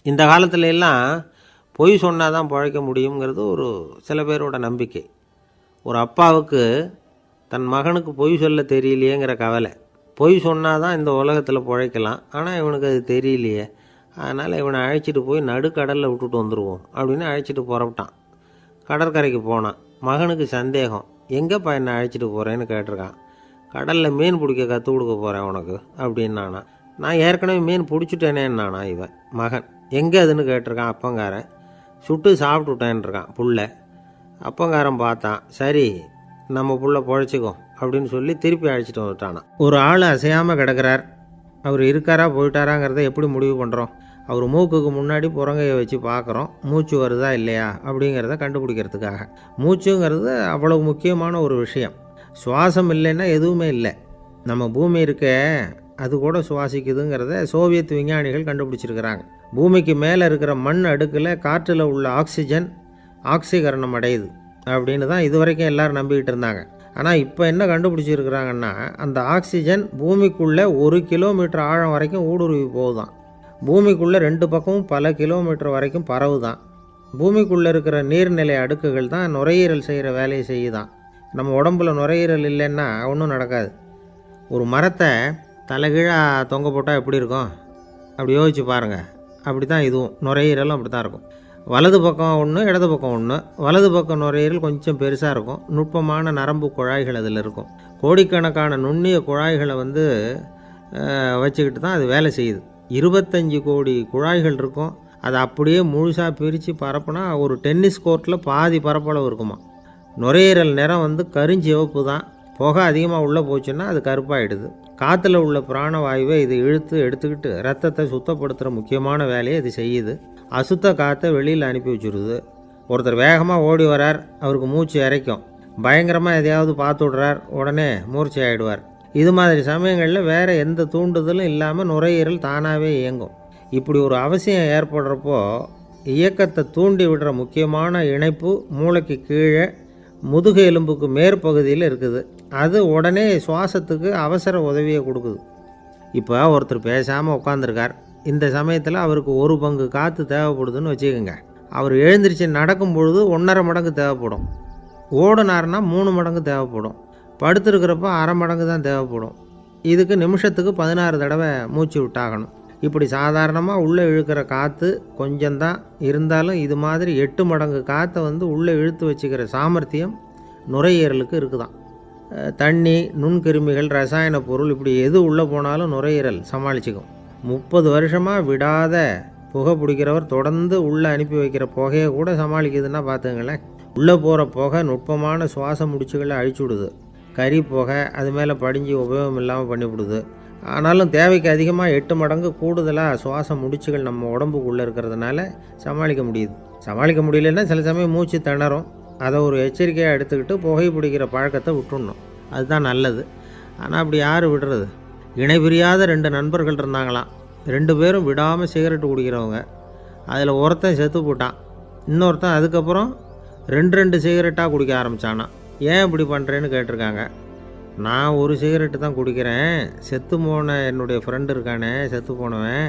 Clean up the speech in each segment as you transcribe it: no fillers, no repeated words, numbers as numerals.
இந்த காலத்துல எல்லாம் பொய் சொன்னால் தான் பிழைக்க முடியுங்கிறது ஒரு சில பேரோட நம்பிக்கை. ஒரு அப்பாவுக்கு தன் மகனுக்கு பொய் சொல்ல தெரியலையேங்கிற கவலை. பொய் சொன்னால் தான் இந்த உலகத்தில் பிழைக்கலாம், ஆனால் இவனுக்கு அது தெரியலையே, அதனால் இவனை அழைச்சிட்டு போய் நடுக்கடலில் விட்டுட்டு வந்துடுவோம் அப்படின்னு அழைச்சிட்டு புறப்பட்டான். கடற்கரைக்கு போனான். மகனுக்கு சந்தேகம், எங்கேப்பா என்னை அழைச்சிட்டு போகிறேன்னு கேட்டிருக்கான். கடலில் மீன் பிடிக்க கற்றுக் கொடுக்க போகிறேன் உனக்கு அப்படின்னானா. நான் ஏற்கனவே மீன் பிடிச்சிட்டேனேன்னானா இவன் மகன். எங்கே அதுன்னு கேட்டிருக்கான் அப்பங்காரன். சுட்டு சாப்பிட்டுட்டேன்ருக்கான் புள்ள. அப்பங்காரன் பார்த்தான், சரி நம்ம புள்ள பொழைச்சிக்கோ அப்படின்னு சொல்லி திருப்பி அழைச்சிட்டு வந்துட்டானா. ஒரு ஆள் அசையாமல் கிடக்கிறார். அவர் இருக்காரா போயிட்டாராங்கிறத எப்படி முடிவு பண்ணுறோம்? அவர் மூக்குக்கு முன்னாடி புறங்கையை வச்சு பார்க்குறோம், மூச்சு வருதா இல்லையா அப்படிங்கிறத கண்டுபிடிக்கிறதுக்காக. மூச்சுங்கிறது அவ்வளவு முக்கியமான ஒரு விஷயம். சுவாசம் இல்லைன்னா எதுவுமே இல்லை. நம்ம பூமி இருக்க அது கூட சுவாசிக்குதுங்கிறத சோவியத் விஞ்ஞானிகள் கண்டுபிடிச்சிருக்கிறாங்க. பூமிக்கு மேலே இருக்கிற மண் அடுக்கில் காற்றில் உள்ள ஆக்சிஜன் ஆக்சிகரணம் அடையுது அப்படின்னு தான் இதுவரைக்கும் எல்லோரும் நம்பிக்கிட்டு இருந்தாங்க. ஆனால் இப்போ என்ன கண்டுபிடிச்சிருக்கிறாங்கன்னா, அந்த ஆக்சிஜன் பூமிக்குள்ளே 1 கிலோமீட்டர் ஆழம் வரைக்கும் ஊடுருவி போகுதான். பூமிக்குள்ளே 2 பக்கமும் பல கிலோமீட்டர் வரைக்கும் பரவுதான். பூமிக்குள்ளே இருக்கிற நீர்நிலை அடுக்குகள் தான் நுரையீரல் செய்கிற வேலையை செய்யுதான். நம்ம உடம்புல நுரையீரல் இல்லைன்னா ஒன்றும் நடக்காது. ஒரு மரத்தை தலைகீழாக தொங்க போட்டால் எப்படி இருக்கும் அப்படி யோசிச்சு பாருங்கள். அப்படி தான் இதுவும் நுரையீரலும் அப்படி தான் இருக்கும். வலது பக்கம் ஒன்று, இடது பக்கம் ஒன்று. வலது பக்கம் நுரையீரல் கொஞ்சம் பெருசாக இருக்கும். நுட்பமான நரம்பு குழாய்கள் அதில் இருக்கும். கோடிக்கணக்கான நுண்ணிய குழாய்களை வச்சுக்கிட்டு தான் அது வேலை செய்யுது. 25 கோடி குழாய்கள் இருக்கும். அதை அப்படியே முழுசாக பிரித்து பரப்புனா ஒரு டென்னிஸ் கோர்ட்டில் பாதி பரப்பளவு இருக்குமா. நுரையீரல் நிறம் கருஞ்சிவப்பு தான். புகை அதிகமாக உள்ளே போச்சுன்னா அது கருப்பாயிடுது. காற்றுல உள்ள பிராணவாயுவை இது இழுத்து எடுத்துக்கிட்டு ரத்தத்தை சுத்தப்படுத்துகிற முக்கியமான வேலையை இது செய்யுது. அசுத்த காற்றை வெளியில் அனுப்பி வச்சுருது. ஒருத்தர் வேகமாக ஓடி வரார், அவருக்கு மூச்சு இறைக்கும். பயங்கரமாக எதையாவது பார்த்து விடுறார், உடனே மூர்ச்சி ஆகிடுவார். இது மாதிரி சமயங்களில் வேறு எந்த தூண்டுதலும் இல்லாமல் நுரையீரல் தானாகவே இயங்கும். இப்படி ஒரு அவசியம் ஏற்படுறப்போ இயக்கத்தை தூண்டி விடுற முக்கியமான இணைப்பு மூளைக்கு கீழே முதுகு எலும்புக்கு மேற்பகுதியில் இருக்குது. அது உடனே சுவாசத்துக்கு அவசர உதவியை கொடுக்குது. இப்போ ஒருத்தர் பேசாமல் உட்காந்துருக்கார். இந்த சமயத்தில் அவருக்கு 1 பங்கு காற்று தேவைப்படுதுன்னு வச்சுக்கோங்க. அவர் எழுந்திரிச்சு நடக்கும் பொழுது 1.5 மடங்கு தேவைப்படும். ஓடினார்னா 3 மடங்கு தேவைப்படும். படுத்துருக்கிறப்ப 1/2 மடங்கு தான் தேவைப்படும். இதுக்கு நிமிஷத்துக்கு 16 தடவை மூச்சு விட்டாகணும். இப்படி சாதாரணமாக உள்ளே இழுக்கிற காற்று கொஞ்சம்தான் இருந்தாலும் இது மாதிரி 8 மடங்கு காற்றை உள்ளே இழுத்து வச்சுக்கிற சாமர்த்தியம் நுரையீரலுக்கு இருக்குதான். தண்ணி, நுண்கிருமிகள், ரசாயன பொருள் இப்படி எது உள்ளே போனாலும் நுரையீரல் சமாளிச்சுக்கும். 30 வருஷமாக விடாத புகை பிடிக்கிறவர் தொடர்ந்து உள்ளே அனுப்பி வைக்கிற புகையை கூட சமாளிக்குதுன்னா பார்த்துங்களேன். உள்ளே போகிற புகை நுட்பமான சுவாச முடிச்சுகளை அழிச்சுடுது. கறி புகை அது மேலே படிஞ்சு உபயோகம் இல்லாமல் பண்ணிவிடுது. ஆனாலும் தேவைக்கு அதிகமாக 8 மடங்கு கூடுதலாக சுவாச முடிச்சுகள் நம்ம உடம்புக்குள்ளே இருக்கிறதுனால சமாளிக்க முடியுது. சமாளிக்க முடியலன்னா சில சமயம் மூச்சு திணறும். அதை ஒரு எச்சரிக்கையாக எடுத்துக்கிட்டு புகை பிடிக்கிற பழக்கத்தை விட்டுடணும். அதுதான் நல்லது. ஆனால் அப்படி யார் விடுறது? இணை பிரியாத 2 நண்பர்கள் இருந்தாங்களாம். 2 பேரும் விடாமல் சிகரெட்டு குடிக்கிறவங்க. அதில் ஒருத்தன் செத்து போட்டான். இன்னொருத்தன் அதுக்கப்புறம் 2 சிகரெட்டாக குடிக்க ஆரம்பித்தானான். ஏன் இப்படி பண்ணுறேன்னு கேட்டிருக்காங்க. நான் ஒரு சிகரெட்டு தான் குடிக்கிறேன், செத்து போன என்னுடைய ஃப்ரெண்டு இருக்கானே செத்து போனவன்,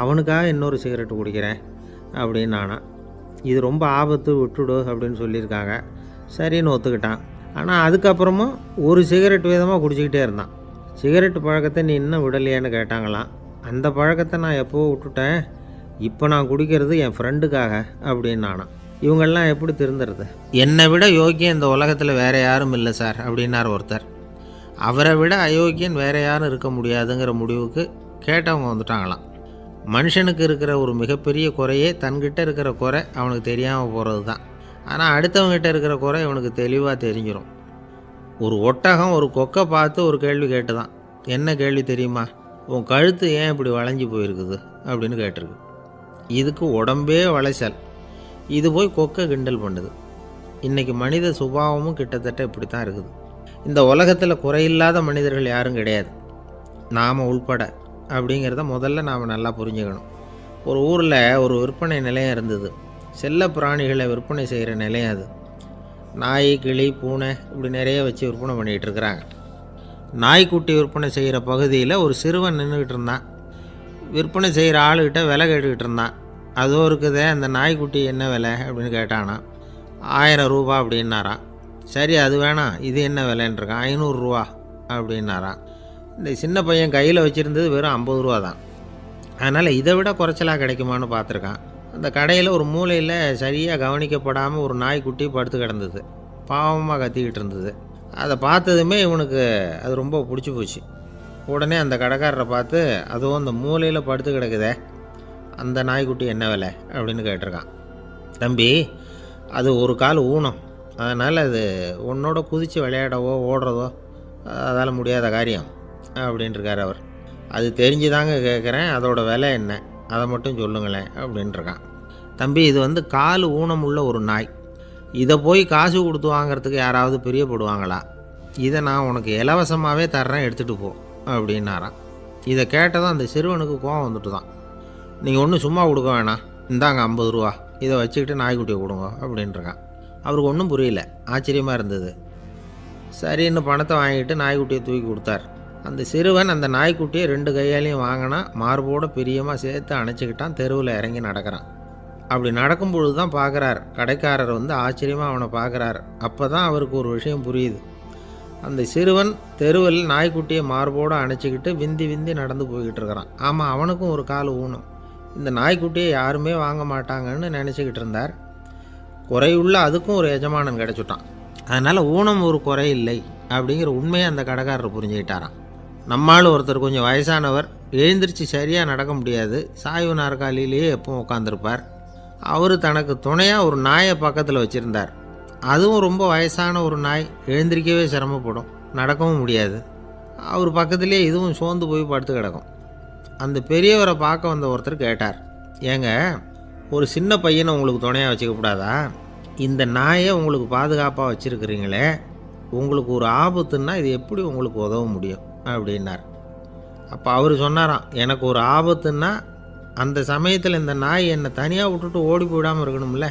அவனுக்காக இன்னொரு சிகரெட்டு குடிக்கிறேன் அப்படின்னு நானா. இது ரொம்ப ஆபத்து, விட்டுடு அப்படின்னு சொல்லியிருக்காங்க. சரின்னு ஒத்துக்கிட்டான். ஆனால் அதுக்கப்புறமும் ஒரு சிகரெட் வீதமாக குடிச்சிக்கிட்டே இருந்தான். சிகரெட்டு பழக்கத்தை நீ இன்னும் விடலையான்னு கேட்டாங்களாம். அந்த பழக்கத்தை நான் எப்போ விட்டுட்டேன், இப்போ நான் குடிக்கிறது என் ஃப்ரெண்டுக்காக அப்படின்னு நானா. இவங்கெல்லாம் எப்படி திருந்துறது? என்னை விட யோக்கியம் இந்த உலகத்தில் வேறு யாரும் இல்லை சார் அப்படின்னார் ஒருத்தர். அவரை விட அயோக்கியன் வேறு யாரும் இருக்க முடியாதுங்கிற முடிவுக்கு கேட்டவங்க வந்துட்டாங்களாம். மனுஷனுக்கு இருக்கிற ஒரு மிகப்பெரிய குறையே தன்கிட்ட இருக்கிற குறை அவனுக்கு தெரியாமல் போகிறது தான். ஆனால் அடுத்தவங்ககிட்ட இருக்கிற குறை இவனுக்கு தெளிவாக தெரிஞ்சிடும். ஒரு ஒட்டகம் ஒரு கொக்கை பார்த்து ஒரு கேள்வி கேட்டுதான். என்ன கேள்வி தெரியுமா? உன் கழுத்து ஏன் இப்படி வளைஞ்சி போயிருக்குது அப்படின்னு கேட்டிருக்கு. இதுக்கு உடம்பே வளைச்சல். இது போய் கொக்கை கிண்டல் பண்ணுது. இன்றைக்கி மனித சுபாவமும் கிட்டத்தட்ட இப்படி தான் இருக்குது. இந்த உலகத்தில் குறையில்லாத மனிதர்கள் யாரும் கிடையாது, நாம் உள்பட அப்படிங்கிறத முதல்ல நாம் நல்லா புரிஞ்சுக்கணும். ஒரு ஊரில் ஒரு விற்பனை நிலையம் இருந்தது. செல்ல பிராணிகளை விற்பனை செய்கிற நிலையம் அது. நாய், கிளி, பூனை இப்படி நிறைய வச்சு விற்பனை பண்ணிகிட்டு இருக்கிறாங்க. நாய்க்குட்டி விற்பனை செய்கிற பகுதியில் ஒரு சிறுவன் நின்றுக்கிட்டு இருந்தான். விற்பனை செய்கிற ஆளுகிட்ட விலை கேட்டுக்கிட்டு இருந்தான். அதோ இருக்குதே அந்த நாய்க்குட்டி என்ன விலை அப்படின்னு கேட்டானா. 1000 ரூபா அப்படின்னாரான். சரி அது வேணாம், இது என்ன விலைன்றிருக்கான். 500 ரூபா அப்படின்னாரான். இந்த சின்ன பையன் கையில் வச்சுருந்தது வெறும் 50 ரூபா தான். அதனால் இதை விட குறைச்சலாக கிடைக்குமான்னு பார்த்துருக்கான். அந்த கடையில் ஒரு மூலையில் சரியாக கவனிக்கப்படாமல் ஒரு நாய்க்குட்டி படுத்து கிடந்தது. பாவமாக கத்திக்கிட்டு இருந்தது. அதை பார்த்ததுமே இவனுக்கு அது ரொம்ப பிடிச்சி போச்சு. உடனே அந்த கடைக்காரரை பார்த்து, அதுவும் அந்த மூலையில் படுத்து கிடக்குதே அந்த நாய்க்குட்டி என்ன விலை அப்படின்னு கேட்டிருக்கான். தம்பி, அது ஒரு கால் ஊனம், அதனால் அது உன்னோட குதித்து விளையாடவோ ஓடுறதோ அதால் முடியாத காரியம் அப்படின்ட்டுருக்கார் அவர். அது தெரிஞ்சுதாங்க கேட்குறேன், அதோட விலை என்ன அதை மட்டும் சொல்லுங்களேன் அப்படின்ட்டுருக்கான். தம்பி, இது வந்து கால் ஊனம் உள்ள ஒரு நாய். இதை போய் காசு கொடுத்து வாங்கிறதுக்கு யாராவது பிரியப்படுவாங்களா? இதை நான் உனக்கு இலவசமாகவே தர்றேன், எடுத்துகிட்டு போ அப்படின்னாரான். இதை கேட்டதும் அந்த சிறுவனுக்கு கோவம் வந்துட்டு தான். நீங்கள் ஒன்றும் சும்மா கொடுக்க வேணாம், இந்தாங்க 50 ரூபா, இதை வச்சுக்கிட்டு நாய்க்குட்டியை கொடுங்க அப்படின்ட்டுருக்கான். அவருக்கு ஒன்றும் புரியல, ஆச்சரியமாக இருந்தது. சரின்னு பணத்தை வாங்கிட்டு நாய்க்குட்டியை தூக்கி கொடுத்தார். அந்த சிறுவன் அந்த நாய்க்குட்டியை 2 கையாலையும் வாங்கினா, மார்போட பிரியமாக சேர்த்து அணைச்சிக்கிட்டான். தெருவில் இறங்கி நடக்கிறான். அப்படி நடக்கும் பொழுது தான் பார்க்குறார், கடைக்காரர் வந்து ஆச்சரியமாக அவனை பார்க்குறார். அப்போ தான் அவருக்கு ஒரு விஷயம் புரியுது. அந்த சிறுவன் தெருவில் நாய்க்குட்டியை மார்போடு அணைச்சிக்கிட்டு விந்தி விந்தி நடந்து போய்கிட்டு இருக்கிறான். ஆமாம், அவனுக்கும் ஒரு கால் ஊனம். இந்த நாய்க்குட்டியை யாருமே வாங்க மாட்டாங்கன்னு நினச்சிக்கிட்டு இருந்தார். குறையுள்ள அதுக்கும் ஒரு எஜமானன் கிடச்சிட்டான். அதனால் ஊனம் ஒரு குறை இல்லை அப்படிங்கிற உண்மையை அந்த கடைக்காரர் புரிஞ்சுக்கிட்டாராம். நம்மால் ஒருத்தர் கொஞ்சம் வயசானவர், எழுந்திரிச்சு சரியாக நடக்க முடியாது, சாய்வு நாற்காலியிலேயே எப்பவும் உட்காந்துருப்பார். அவர் தனக்கு துணையாக ஒரு நாயை பக்கத்தில் வச்சுருந்தார். அதுவும் ரொம்ப வயசான ஒரு நாய், எழுந்திரிக்கவே சிரமப்படும், நடக்கவும் முடியாது. அவர் பக்கத்துலேயே இதுவும் சோர்ந்து போய் படுத்து கிடக்கும். அந்த பெரியவரை பார்க்க வந்த ஒருத்தர் கேட்டார், ஏங்க, ஒரு சின்ன பையனை உங்களுக்கு துணையாக வச்சுக்கக்கூடாதா? இந்த நாயை உங்களுக்கு பாதுகாப்பாக வச்சுருக்கிறீங்களே, உங்களுக்கு ஒரு ஆபத்துன்னா இது எப்படி உங்களுக்கு உதவ முடியும் அப்படின்னார். அப்போ அவர் சொன்னாராம், எனக்கு ஒரு ஆபத்துன்னா அந்த சமயத்தில் இந்த நாய் என்னை தனியாக விட்டுட்டு ஓடி போயிடாமல் இருக்கணும்ல,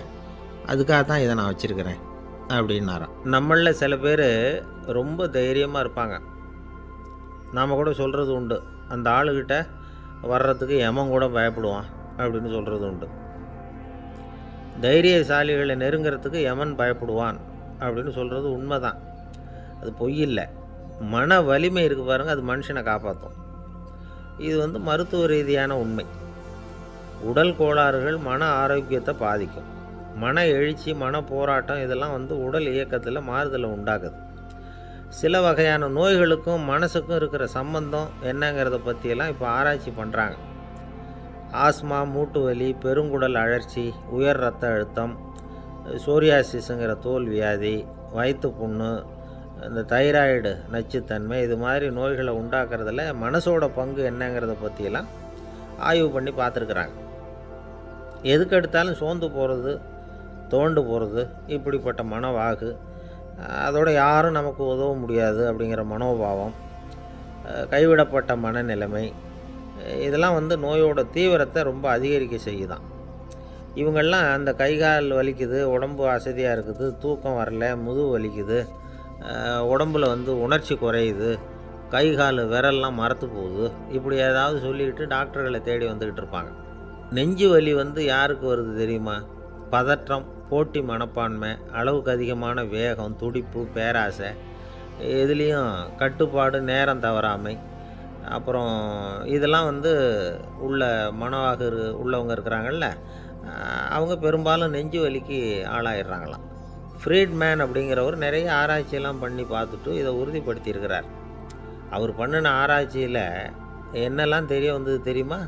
அதுக்காக தான் இதை நான் வச்சுருக்கிறேன் அப்படின்னாராம். நம்மளில் சில பேர் ரொம்ப தைரியமாக இருப்பாங்க. நாம் கூட சொல்கிறது உண்டு, அந்த ஆளுகிட்ட வர்றதுக்கு எமன் கூட பயப்படுவான் அப்படின்னு சொல்கிறது உண்டு. தைரியசாலிகளை நெருங்கிறதுக்கு யமன் பயப்படுவான் அப்படின்னு சொல்கிறது உண்மை தான். அது பொய் இல்லை. மன வலிமை இருக்குது பாருங்கள், அது மனுஷனை காப்பாற்றும். இது வந்து மருத்துவ ரீதியான உண்மை. உடல் கோளாறுகள் மன ஆரோக்கியத்தை பாதிக்கும். மன எழுச்சி, மன போராட்டம் இதெல்லாம் வந்து உடல் இயக்கத்தில் மாறுதலை உண்டாக்குது. சில வகையான நோய்களுக்கும் மனசுக்கும் இருக்கிற சம்பந்தம் என்னங்கிறத பற்றியெல்லாம் இப்போ ஆராய்ச்சி பண்ணுறாங்க. ஆஸ்மா, மூட்டு வலி, பெருங்குடல் அழற்சி, உயர் இரத்த அழுத்தம், சோரியாசிஸுங்கிற தோல் வியாதி, வயிற்று புண்ணு, இந்த தைராய்டு நச்சுத்தன்மை, இது மாதிரி நோய்களை உண்டாக்குறதுல மனசோட பங்கு என்னங்கிறத பற்றியெல்லாம் ஆய்வு பண்ணி பார்த்துருக்குறாங்க. எதுக்கு எடுத்தாலும் சோர்ந்து போகிறது, தோண்டு போகிறது, இப்படிப்பட்ட மனவாகு, அதோட யாரும் நமக்கு உதவ முடியாது அப்படிங்கிற மனோபாவம், கைவிடப்பட்ட மனநிலைமை, இதெல்லாம் வந்து நோயோட தீவிரத்தை ரொம்ப அதிகரிக்க செய்யுதான். இவங்கெல்லாம் அந்த கை கால் வலிக்குது, உடம்பு அசதியாக இருக்குது, தூக்கம் வரல, முதுகு வலிக்குது, உடம்பில் வந்து உணர்ச்சி குறையுது, கை கால் விரல்லாம் மரத்து போகுது, இப்படி ஏதாவது சொல்லிக்கிட்டு டாக்டர்களை தேடி வந்துக்கிட்டு இருப்பாங்க. நெஞ்சு வலி வந்து யாருக்கு வருது தெரியுமா? பதற்றம், போட்டி மனப்பான்மை, அளவுக்கு அதிகமான வேகம், துடிப்பு, பேராசை, இதுலேயும் கட்டுப்பாடு, நேரம் தவறாமை, அப்புறம் இதெல்லாம் வந்து உள்ள மனவாக உள்ளவங்க இருக்கிறாங்கல்ல, அவங்க பெரும்பாலும் நெஞ்சு வலிக்கு ஆளாயிடுறாங்களாம். ஃப்ரீட்மேன் அப்படிங்கிறவர் நிறைய ஆராய்ச்சியெல்லாம் பண்ணி பார்த்துட்டு இதை உறுதிப்படுத்தியிருக்கிறார். அவர் பண்ணின ஆராய்ச்சியில் என்னெல்லாம் தெரிய வந்தது தெரியுமா?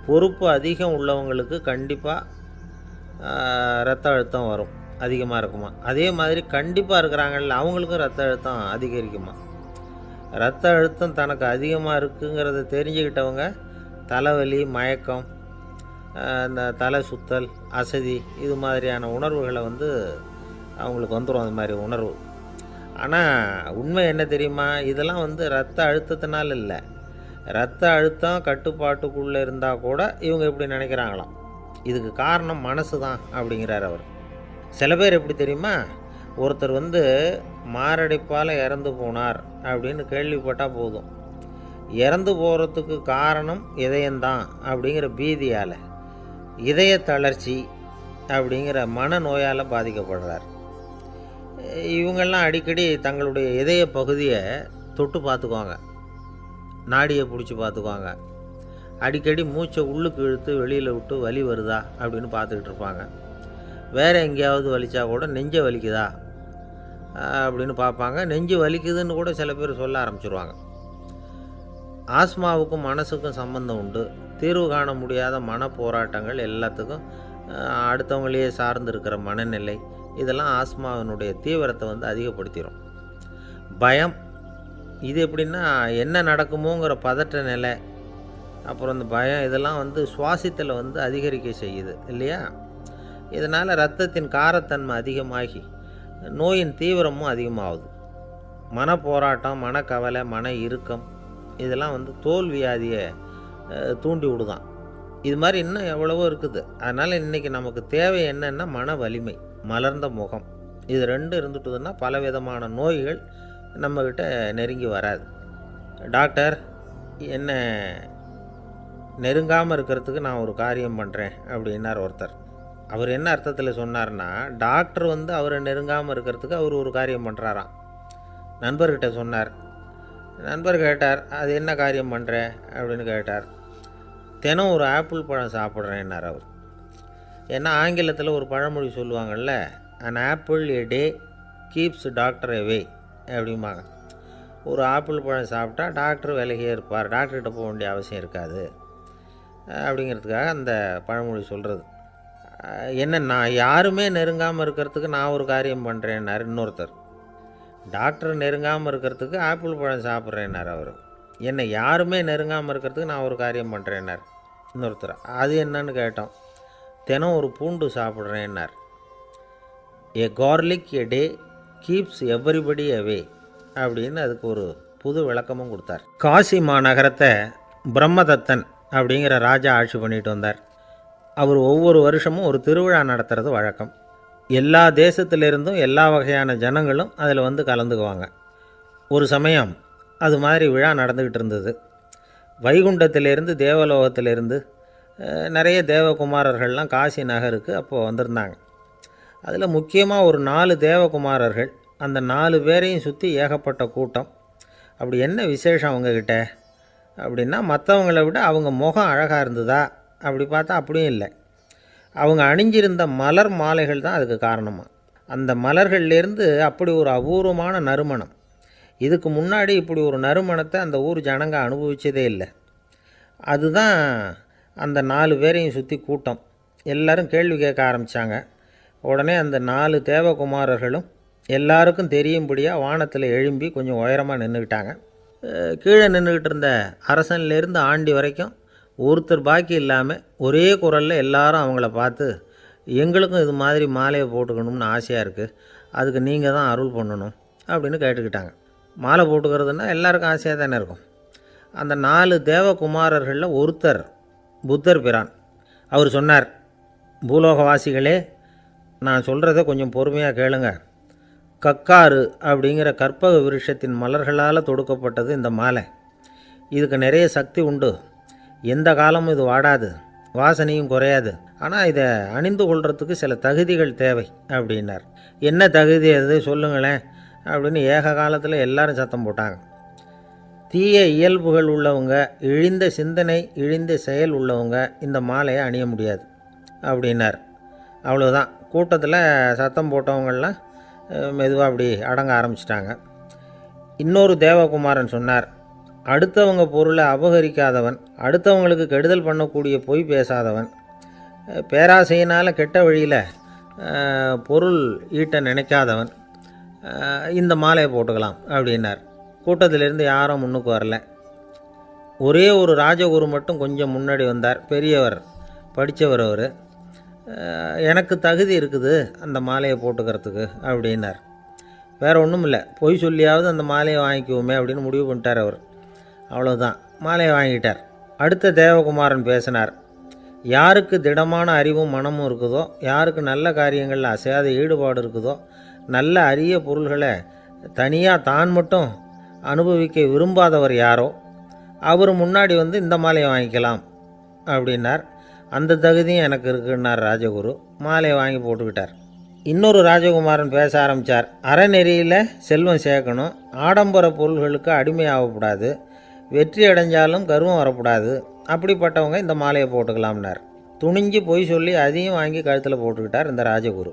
பொறுப்பு அதிகம் உள்ளவங்களுக்கு கண்டிப்பாக இரத்த அழுத்தம் வரும், அதிகமாக இருக்குமா. அதே மாதிரி கண்டிப்பாக இருக்கிறாங்கல்ல, அவங்களுக்கும் இரத்த அழுத்தம் அதிகரிக்குமா. இரத்த அழுத்தம் தனக்கு அதிகமாக இருக்குங்கிறத தெரிஞ்சுக்கிட்டவங்க தலைவலி, மயக்கம், இந்த தலை சுத்தல், அசதி, இது மாதிரியான உணர்வுகளை வந்து அவங்களுக்கு வந்துடும், அந்த மாதிரி உணர்வு. ஆனால் உண்மை என்ன தெரியுமா? இதெல்லாம் வந்து இரத்த அழுத்தத்தினால இல்லை. இரத்த அழுத்தம் கட்டுப்பாட்டுக்குள்ளே இருந்தால் கூட இவங்க இப்படி நினைக்கிறாங்களாம். இதுக்கு காரணம் மனசு தான் அப்படிங்கிறார் அவர். சில பேர் எப்படி தெரியுமா? ஒருத்தர் வந்து மாரடைப்பால் இறந்து போனார் அப்படின்னு கேள்விப்பட்டால் போதும், இறந்து போகிறதுக்கு காரணம் இதயம்தான் அப்படிங்கிற பீதியால் இதய தளர்ச்சி அப்படிங்கிற மனநோயால் பாதிக்கப்படுறார். இவங்கெல்லாம் அடிக்கடி தங்களுடைய இதய பகுதியை தொட்டு பார்த்துக்குவாங்க, நாடியை பிடிச்சி பார்த்துக்குவாங்க. அடிக்கடி மூச்சை உள்ளுக்கு இழுத்து வெளியில் விட்டு வலி வருதா அப்படின்னு பார்த்துக்கிட்டு இருப்பாங்க. வேறு எங்கேயாவது வலிச்சா கூட நெஞ்சை வலிக்குதா அப்படின்னு பார்ப்பாங்க. நெஞ்சு வலிக்குதுன்னு கூட சில பேர் சொல்ல ஆரம்பிச்சிருவாங்க. ஆஸ்மாவுக்கும் மனசுக்கும் சம்பந்தம் உண்டு. தீர்வு காண முடியாத மன போராட்டங்கள் எல்லாத்துக்கும் அடுத்தவங்களையே சார்ந்து இருக்கிற மனநிலை, இதெல்லாம் ஆஸ்மாவினுடைய தீவிரத்தை அதிகப்படுத்திடும். பயம், இது எப்படின்னா என்ன நடக்குமோங்கிற பதற்ற நிலை, அப்புறம் இந்த பயம் இதெல்லாம் சுவாசித்தலை அதிகரிக்க செய்யுது இல்லையா? இதனால் இரத்தத்தின் காரத்தன்மை அதிகமாகி நோயின் தீவிரமும் அதிகமாகுது. மன போராட்டம், மனக்கவலை, மன இறுக்கம் இதெல்லாம் தோல் வியாதியை தூண்டி விடுதான். இது மாதிரி இன்னும் எவ்வளவோ இருக்குது. அதனால் இன்றைக்கி நமக்கு தேவை என்னென்னா மன வலிமை, மலர்ந்த முகம். இது ரெண்டும் இருந்துட்டுதுன்னா பலவிதமான நோய்கள் நம்மக்கிட்ட நெருங்கி வராது. டாக்டர், என்ன நெருங்காமல் இருக்கிறதுக்கு நான் ஒரு காரியம் பண்ணுறேன் அப்படின்னார் ஒருத்தர். அவர் என்ன அர்த்தத்தில் சொன்னார்னா, டாக்டர் அவரை நெருங்காமல் இருக்கிறதுக்கு அவர் ஒரு காரியம் பண்ணுறாராம். நண்பர்கிட்ட சொன்னார். நண்பர் கேட்டார், அது என்ன காரியம் பண்ணுற அப்படின்னு கேட்டார். தினம் ஒரு ஆப்பிள் பழம் சாப்பிட்றேன்னார் அவர். ஏன்னா ஆங்கிலத்தில் ஒரு பழமொழி சொல்லுவாங்கள்ல, an apple a day keeps doctor away அப்படிம்பாங்க. ஒரு ஆப்பிள் பழம் சாப்பிட்டா டாக்டர் விலகியே இருப்பார், டாக்டர்கிட்ட போக வேண்டிய அவசியம் இருக்காது அப்படிங்கிறதுக்காக அந்த பழமொழி சொல்கிறது. என்ன, நான் யாருமே நெருங்காமல் இருக்கிறதுக்கு நான் ஒரு காரியம் பண்ணுறேன்னார் இன்னொருத்தர். டாக்டர் நெருங்காமல் இருக்கிறதுக்கு ஆப்பிள் பழம் சாப்பிட்றேன்னார் அவர். என்னை யாருமே நெருங்காமல் இருக்கிறதுக்கு நான் ஒரு காரியம் பண்ணுறேன்னார் இன்னொருத்தர். அது என்னன்னு கேட்டோம். தினம் ஒரு பூண்டு சாப்பிட்றேன்னார். ஏ கார்லிக் எ டே கீப்ஸ் எவ்ரிபடி அவே அப்படின்னு அதுக்கு ஒரு புது விளக்கமும் கொடுத்தார். காசி மாநகரத்தை பிரம்மதத்தன் அப்படிங்கிற ராஜா ஆட்சி பண்ணிட்டு வந்தார். அவர் ஒவ்வொரு வருஷமும் ஒரு திருவிழா நடத்துறது வழக்கம். எல்லா தேசத்திலிருந்தும் எல்லா வகையான ஜனங்களும் அதில் கலந்துக்குவாங்க. ஒரு சமயம் அது மாதிரி விழா நடந்துக்கிட்டு இருந்தது. வைகுண்டத்திலேருந்து தேவலோகத்திலேருந்து நிறைய தேவகுமாரர்கள்லாம் காசி நகருக்கு அப்போது வந்திருந்தாங்க. அதில் முக்கியமாக ஒரு 4 தேவகுமாரர்கள். அந்த 4 பேரையும் சுற்றி ஏகப்பட்ட கூட்டம். அப்படி என்ன விசேஷம் அவங்கக்கிட்ட அப்படின்னா, மற்றவங்கள விட அவங்க முகம் அழகாக இருந்ததா அப்படி பார்த்தா அப்படியும் இல்லை. அவங்க அணிஞ்சிருந்த மலர் மாலைகள் தான் அதுக்கு காரணமாக. அந்த மலர்கள்லேருந்து அப்படி ஒரு அபூர்வமான நறுமணம். இதுக்கு முன்னாடி இப்படி ஒரு நறுமணத்தை அந்த ஊர் ஜனங்க அனுபவிச்சதே இல்லை. அதுதான் அந்த 4 பேரையும் சுற்றி கூட்டம். எல்லோரும் கேள்வி கேட்க ஆரம்பித்தாங்க. உடனே அந்த 4 தேவகுமாரர்களும் எல்லாருக்கும் தெரியும்படியாக வானத்தில் எழும்பி கொஞ்சம் உயரமாக நின்றுக்கிட்டாங்க. கீழே நின்றுக்கிட்டு இருந்த அரசன்லேருந்து ஆண்டி வரைக்கும் ஒருத்தர் பாக்கி இல்லாமல் ஒரே குரலில் எல்லாரும் அவங்கள பார்த்து, எங்களுக்கும் இது மாதிரி மாலையை போட்டுக்கணும்னு ஆசையாக இருக்குது, அதுக்கு நீங்கள் தான் அருள் பண்ணணும் அப்படின்னு கேட்டுக்கிட்டாங்க. மாலை போட்டுக்கிறதுனா எல்லாருக்கும் ஆசையாக தானே இருக்கும். அந்த 4 தேவகுமாரர்களில் ஒருத்தர் புத்தர் பிரான். அவர் சொன்னார், பூலோகவாசிகளே, நான் சொல்கிறத கொஞ்சம் பொறுமையாக கேளுங்க. கக்காரு அப்படிங்கிற கற்பக விருட்சத்தின் மலர்களால் தொடுக்கப்பட்டது இந்த மாலை. இதுக்கு நிறைய சக்தி உண்டு. எந்த காலமும் இது வாடாது, வாசனையும் குறையாது. ஆனால் இதை அணிந்து கொள்கிறதுக்கு சில தகுதிகள் தேவை அப்படின்னார். என்ன தகுதி அது சொல்லுங்களேன் அப்படின்னு ஏக காலத்தில் எல்லாரும் சத்தம் போட்டாங்க. தீய இயல்புகள் உள்ளவங்க, இழிந்த சிந்தனை, இழிந்த செயல் உள்ளவங்க இந்த மாலையை அணிய முடியாது அப்படின்னார். அவ்வளோதான். கூட்டத்தில் சத்தம் போட்டவங்கள்லாம் மெதுவாக அப்படி அடங்க ஆரம்பிச்சிட்டாங்க. இன்னொரு தேவகுமாரன் சொன்னார், அடுத்தவங்க பொருளை அபகரிக்காதவன், அடுத்தவங்களுக்கு கெடுதல் பண்ணக்கூடிய பொய் பேசாதவன், பேராசையினால் கெட்ட வழியில் பொருள் ஈட்ட நினைக்காதவன் இந்த மாலையை போட்டுக்கலாம் அப்படின்னார். கூட்டத்திலேருந்து யாரும் முன்னுக்கு வரல. ஒரே ஒரு ராஜகுரு மட்டும் கொஞ்சம் முன்னாடி வந்தார். பெரியவர், படித்தவர் அவர். எனக்கு தகுதி இருக்குது அந்த மாலையை போட்டுக்கிறதுக்கு அப்படின்னார். வேறு ஒன்றும் இல்லை, பொய் சொல்லியாவது அந்த மாலையை வாங்கிக்குவோமே அப்படின்னு முடிவு பண்ணிட்டார் அவர். அவ்வளோதான், மாலையை வாங்கிட்டார். அடுத்த தேவகுமாரன் பேசினார். யாருக்கு திடமான அறிவும் மனமும் இருக்குதோ, யாருக்கு நல்ல காரியங்களில் அசையாத ஈடுபாடு இருக்குதோ, நல்ல அரிய பொருள்களை தனியாக தான் மட்டும் அனுபவிக்க விரும்பாதவர் யாரோ அவர் முன்னாடி இந்த மாலையை வாங்கிக்கலாம் அப்படின்னார். அந்த தகுதியும் எனக்கு இருக்குன்னார் ராஜகுரு. மாலையை வாங்கி போட்டுக்கிட்டார். இன்னொரு ராஜகுமாரன் பேச ஆரம்பித்தார். அறநெறியில் செல்வம் சேர்க்கணும், ஆடம்பர பொருள்களுக்கு அடிமையாகக்கூடாது, வெற்றி அடைஞ்சாலும் கர்வம் வரக்கூடாது, அப்படிப்பட்டவங்க இந்த மாலையை போட்டுக்கலாம்னார். துணிஞ்சு பொய் சொல்லி அதையும் வாங்கி கழுத்தில் போட்டுக்கிட்டார் இந்த ராஜகுரு.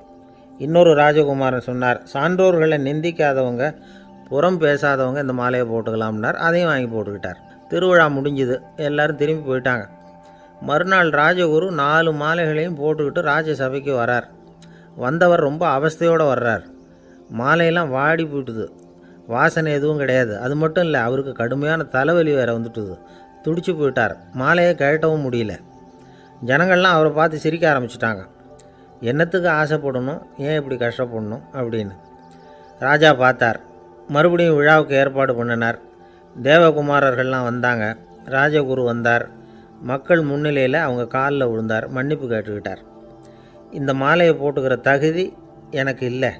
இன்னொரு ராஜகுமாரன் சொன்னார், சான்றோர்களை நிந்திக்காதவங்க, புறம் பேசாதவங்க இந்த மாலையை போட்டுக்கலாம்னார். அதையும் வாங்கி போட்டுக்கிட்டார். திருவிழா முடிஞ்சுது, எல்லோரும் திரும்பி போயிட்டாங்க. மறுநாள் ராஜகுரு 4 மாலைகளையும் போட்டுக்கிட்டு ராஜசபைக்கு வரார். வந்தவர் ரொம்ப அவஸ்தையோடு வர்றார். மாலையெல்லாம் வாடி போயிட்டுது, வாசனை எதுவும் கிடையாது. அது மட்டும் இல்லை, அவருக்கு கடுமையான தலைவலி வேறு வந்துட்டுது. துடிச்சு போயிட்டார். மாலையை கழட்டவும் முடியல. ஜனங்கள்லாம் அவரை பார்த்து சிரிக்க ஆரம்பிச்சிட்டாங்க. என்னத்துக்கு ஆசைப்படணும், ஏன் இப்படி கஷ்டப்படணும் அப்படின்னு. ராஜா பார்த்தார். மறுபடியும் விழாவுக்கு ஏற்பாடு பண்ணினார். தேவகுமாரர்கள்லாம் வந்தாங்க. ராஜகுரு வந்தார். மக்கள் முன்னிலையில் அவங்க காலில் விழுந்தார், மன்னிப்பு கேட்டுக்கிட்டார். இந்த மாலையை போட்டுக்கிற தகுதி எனக்கு இல்லை.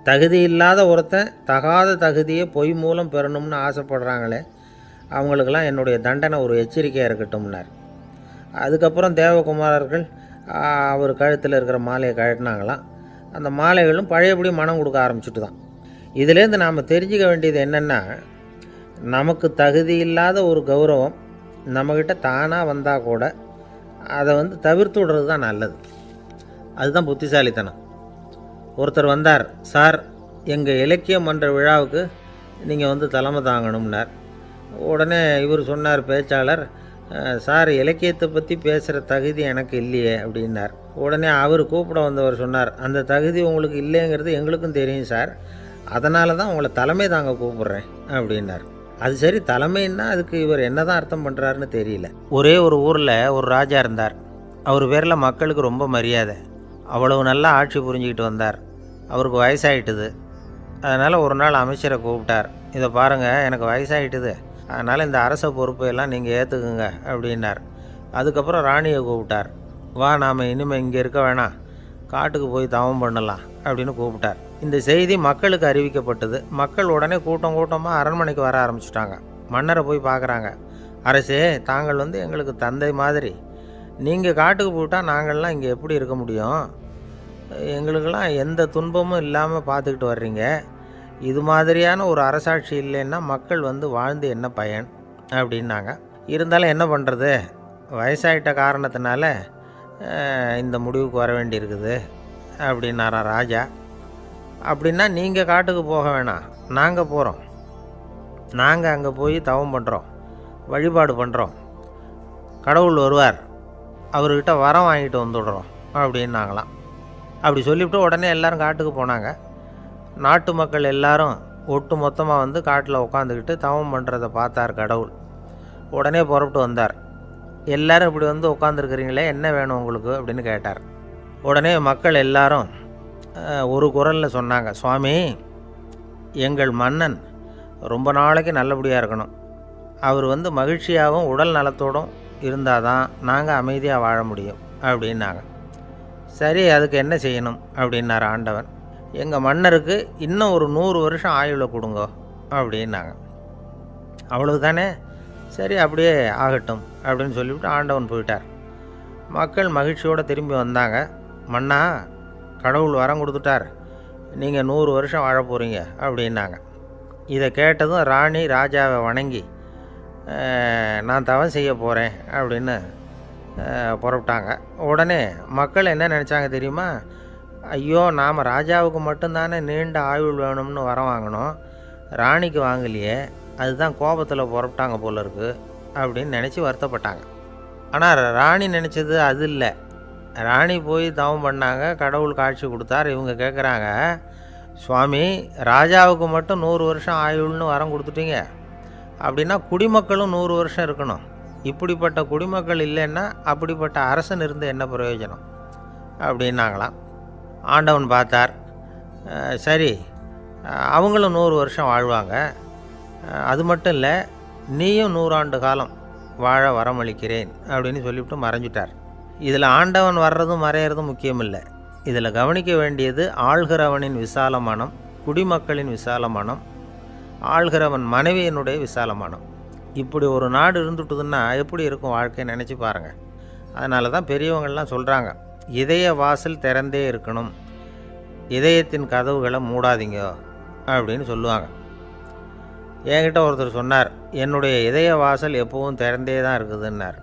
தகுதி இல்லாத ஒருத்தன் தகாத தகுதியை பொய் மூலம் பெறணும்னு ஆசைப்படுறாங்களே, அவங்களுக்கெல்லாம் என்னுடைய தண்டனை ஒரு எச்சரிக்கையாக இருக்கட்டும்னார். அதுக்கப்புறம் தேவகுமாரர்கள் அவர் கழுத்தில் இருக்கிற மாலையை கழட்டினாங்களாம். அந்த மாலைகளும் பழையபடி மனம் கொடுக்க ஆரம்பிச்சுட்டு தான். இதிலேருந்து நாம் தெரிஞ்சுக்க வேண்டியது என்னென்னா, நமக்கு தகுதி இல்லாத ஒரு கௌரவம் நம்மக்கிட்ட தானாக வந்தால் கூட அதை தவிர்த்து விடுறது தான் நல்லது. அதுதான் புத்திசாலித்தனம். ஒருத்தர் வந்தார். சார், எங்கள் இலக்கிய மன்ற விழாவுக்கு நீங்கள் தலைமை தாங்கணும்னார். உடனே இவர் சொன்னார், பேச்சாளர், சார், இலக்கியத்தை பற்றி பேசுகிற தகுதி எனக்கு இல்லையே அப்படின்னார். உடனே அவர் கூப்பிட வந்தவர் சொன்னார், அந்த தகுதி உங்களுக்கு இல்லைங்கிறது எங்களுக்கும் தெரியும் சார், அதனால தான் உங்களை தலைமை தாங்க கூப்பிட்றேன் அப்படின்னார். அது சரி, தலைமைன்னா அதுக்கு இவர் என்ன தான் அர்த்தம் பண்ணுறாருன்னு தெரியல. ஒரே ஒரு ஊரில் ஒரு ராஜா இருந்தார். அவர் பேரில் மக்களுக்கு ரொம்ப மரியாதை. அவ்வளவு நல்லா ஆட்சி புரிஞ்சிக்கிட்டு வந்தார். அவருக்கு வயசாகிட்டுது. அதனால் ஒரு நாள் அமைச்சரை கூப்பிட்டார். இதை பாருங்கள், எனக்கு வயசாகிட்டுது, அதனால் இந்த அரச பொறுப்பையெல்லாம் நீங்கள் ஏற்றுக்குங்க அப்படின்னார். அதுக்கப்புறம் ராணியை கூப்பிட்டார். வா, நாம் இனிமேல் இங்கே இருக்க வேணாம், காட்டுக்கு போய் தவம் பண்ணலாம் அப்படின்னு கூப்பிட்டார். இந்த செய்தி மக்களுக்கு அறிவிக்கப்பட்டது. மக்கள் உடனே கூட்டம் கூட்டமாக அரண்மனைக்கு வர ஆரம்பிச்சிட்டாங்க. மன்னரை போய் பார்க்குறாங்க. அரசே, தாங்கள் எங்களுக்கு தந்தை மாதிரி. நீங்கள் காட்டுக்கு போயிட்டால் நாங்கள்லாம் இங்கே எப்படி இருக்க முடியும்? எங்களுக்கெல்லாம் எந்த துன்பமும் இல்லாமல் பார்த்துக்கிட்டு வர்றீங்க. இது மாதிரியான ஒரு அரசாட்சி இல்லைன்னா மக்கள் வாழ்ந்து என்ன பயன் அப்படின்னாங்க. இருந்தாலும் என்ன பண்ணுறது, வயசாயிட்ட காரணத்தினால இந்த முடிவுக்கு வர வேண்டியிருக்குது அப்படின்னாரா ராஜா. அப்படின்னா நீங்கள் காட்டுக்கு போக வேணாம், நாங்கள் போகிறோம். நாங்கள் அங்கே போய் தவம் பண்ணுறோம், வழிபாடு பண்ணுறோம். கடவுள் வருவார், அவர்கிட்ட வரம் வாங்கிட்டு வந்துடுறோம் அப்படின்னாங்களாம். அப்படி சொல்லிவிட்டு உடனே எல்லோரும் காட்டுக்கு போனாங்க. நாட்டு மக்கள் எல்லாரும் ஒட்டு மொத்தமாக காட்டில் உட்காந்துக்கிட்டு தவம் பண்ணுறதை பார்த்தார் கடவுள். உடனே புறப்பட்டு வந்தார். எல்லோரும் இப்படி உட்காந்துருக்கிறீங்களே, என்ன வேணும் உங்களுக்கு அப்படின்னு கேட்டார். உடனே மக்கள் எல்லாரும் ஒரு குரலில் சொன்னாங்க, சுவாமி, எங்கள் மன்னன் ரொம்ப நாளைக்கு நல்லபடியாக இருக்கணும். அவர் மகிழ்ச்சியாகவும் உடல் நலத்தோடும் இருந்தால் தான் நாங்கள் அமைதியாக வாழ முடியும் அப்படின்னாங்க. சரி, அதுக்கு என்ன செய்யணும் அப்படின்னார் ஆண்டவன். எங்கள் மன்னருக்கு இன்னும் ஒரு 100 வருஷம் ஆயுளை கொடுங்க அப்படின்னாங்க. அவ்வளவு தானே, சரி அப்படியே ஆகட்டும் அப்படின்னு சொல்லிவிட்டு ஆண்டவன் போயிட்டார். மக்கள் மகிழ்ச்சியோடு திரும்பி வந்தாங்க. மன்னா, கடவுள் வரம் கொடுத்துட்டார், நீங்கள் 100 வருஷம் வாழ போகிறீங்க அப்படின்னாங்க. இதை கேட்டதும் ராணி ராஜாவை வணங்கி, நான் தவம் செய்ய போகிறேன் அப்படின்னு புறப்பட்டாங்க. உடனே மக்கள் என்ன நினச்சாங்க தெரியுமா? ஐயோ, நாம் ராஜாவுக்கு மட்டும்தானே நீண்ட ஆயுள் வேணும்னு வரம் வாங்கினோம், ராணிக்கு வாங்கலையே, அதுதான் கோபத்தில் புறப்பட்டாங்க போல இருக்குது அப்படின்னு நினச்சி வருத்தப்பட்டாங்க. ஆனால் ராணி நினச்சது அது இல்லை. ராணி போய் தவம் பண்ணாங்க, கடவுள் காட்சி கொடுத்தார். இவங்க கேட்குறாங்க, சுவாமி, ராஜாவுக்கு மட்டும் 100 வருஷம் ஆயுள்னு வரம் கொடுத்துட்டீங்க, அப்படின்னா குடிமக்களும் 100 வருஷம் இருக்கணும். இப்படிப்பட்ட குடிமக்கள் இல்லைன்னா அப்படிப்பட்ட அரசன் இருந்து என்ன பிரயோஜனம் அப்படின்னாங்களாம். ஆண்டவன் பார்த்தார். சரி, அவங்களும் 100 வருஷம் வாழ்வாங்க, அது மட்டும் இல்லை, நீயும் 100 ஆண்டு காலம் வாழ வரமளிக்கிறேன் அப்படின்னு சொல்லிவிட்டு மறைஞ்சிட்டார். இதில் ஆண்டவன் வர்றதும் மறையிறதும் முக்கியம் இல்லை. இதில் கவனிக்க வேண்டியது ஆள்கிறவனின் விசால மனம், குடிமக்களின் விசால மனம், ஆள்கிறவன் மனைவியினுடைய விசால மனம். இப்படி ஒரு நாடு இருந்துட்டுதுன்னா எப்படி இருக்கும் வாழ்க்கை நினச்சி பாருங்கள். அதனால தான் பெரியவங்கள்லாம் சொல்கிறாங்க, இதய வாசல் திறந்தே இருக்கணும், இதயத்தின் கதவுகளை மூடாதீங்க அப்படின்னு சொல்லுவாங்க. என்கிட்ட ஒருத்தர் சொன்னார், என்னுடைய இதய வாசல் எப்பவும் திறந்தே தான் இருக்குதுன்னார்.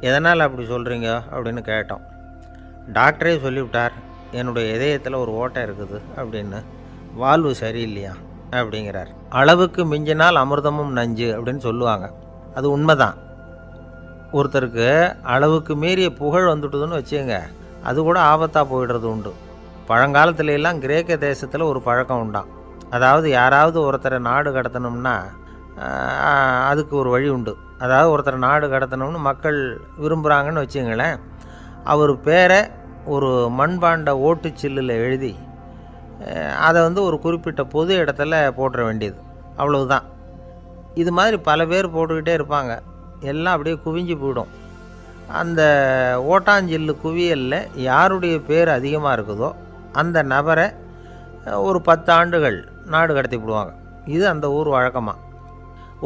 எதனால் அப்படி சொல்கிறீங்க அப்படின்னு கேட்டோம். டாக்டரே சொல்லிவிட்டார், என்னுடைய இதயத்தில் ஒரு ஓட்டை இருக்குது அப்படின்னு, வால்வு சரியில்லையா அப்படிங்கிறார். அளவுக்கு மிஞ்சினால் அமிர்தமும் நஞ்சு அப்படின்னு சொல்லுவாங்க. அது உண்மைதான். ஒருத்தருக்கு அளவுக்கு மீறிய புகழ் வந்துட்டுதுன்னு வச்சுங்க, அது கூட ஆபத்தாக போயிடுறது உண்டு. பழங்காலத்துல எல்லாம் கிரேக்க தேசத்தில் ஒரு பழக்கம் உண்டாம். அதாவது யாராவது ஒருத்தரை நாடு கடத்தணும்னா அதுக்கு ஒரு வழி உண்டு. அதாவது ஒருத்தரை நாடு கடத்தணும்னு மக்கள் விரும்புகிறாங்கன்னு வச்சுங்களேன், அவர் பேரை ஒரு மண்பாண்ட ஓட்டுச்சில்லில் எழுதி அதை ஒரு குறிப்பிட்ட பொது இடத்துல போட்டுற வேண்டியது, அவ்வளவுதான். இது மாதிரி பல பேர் போட்டுக்கிட்டே இருப்பாங்க, எல்லாம் அப்படியே குவிஞ்சு போயிடும். அந்த ஓட்டாஞ்சில்லு குவியலில் யாருடைய பேர் அதிகமாக இருக்குதோ அந்த நபரை ஒரு 10 ஆண்டுகள் நாடு கடத்தி விடுவாங்க. இது அந்த ஊர் வழக்கமாக.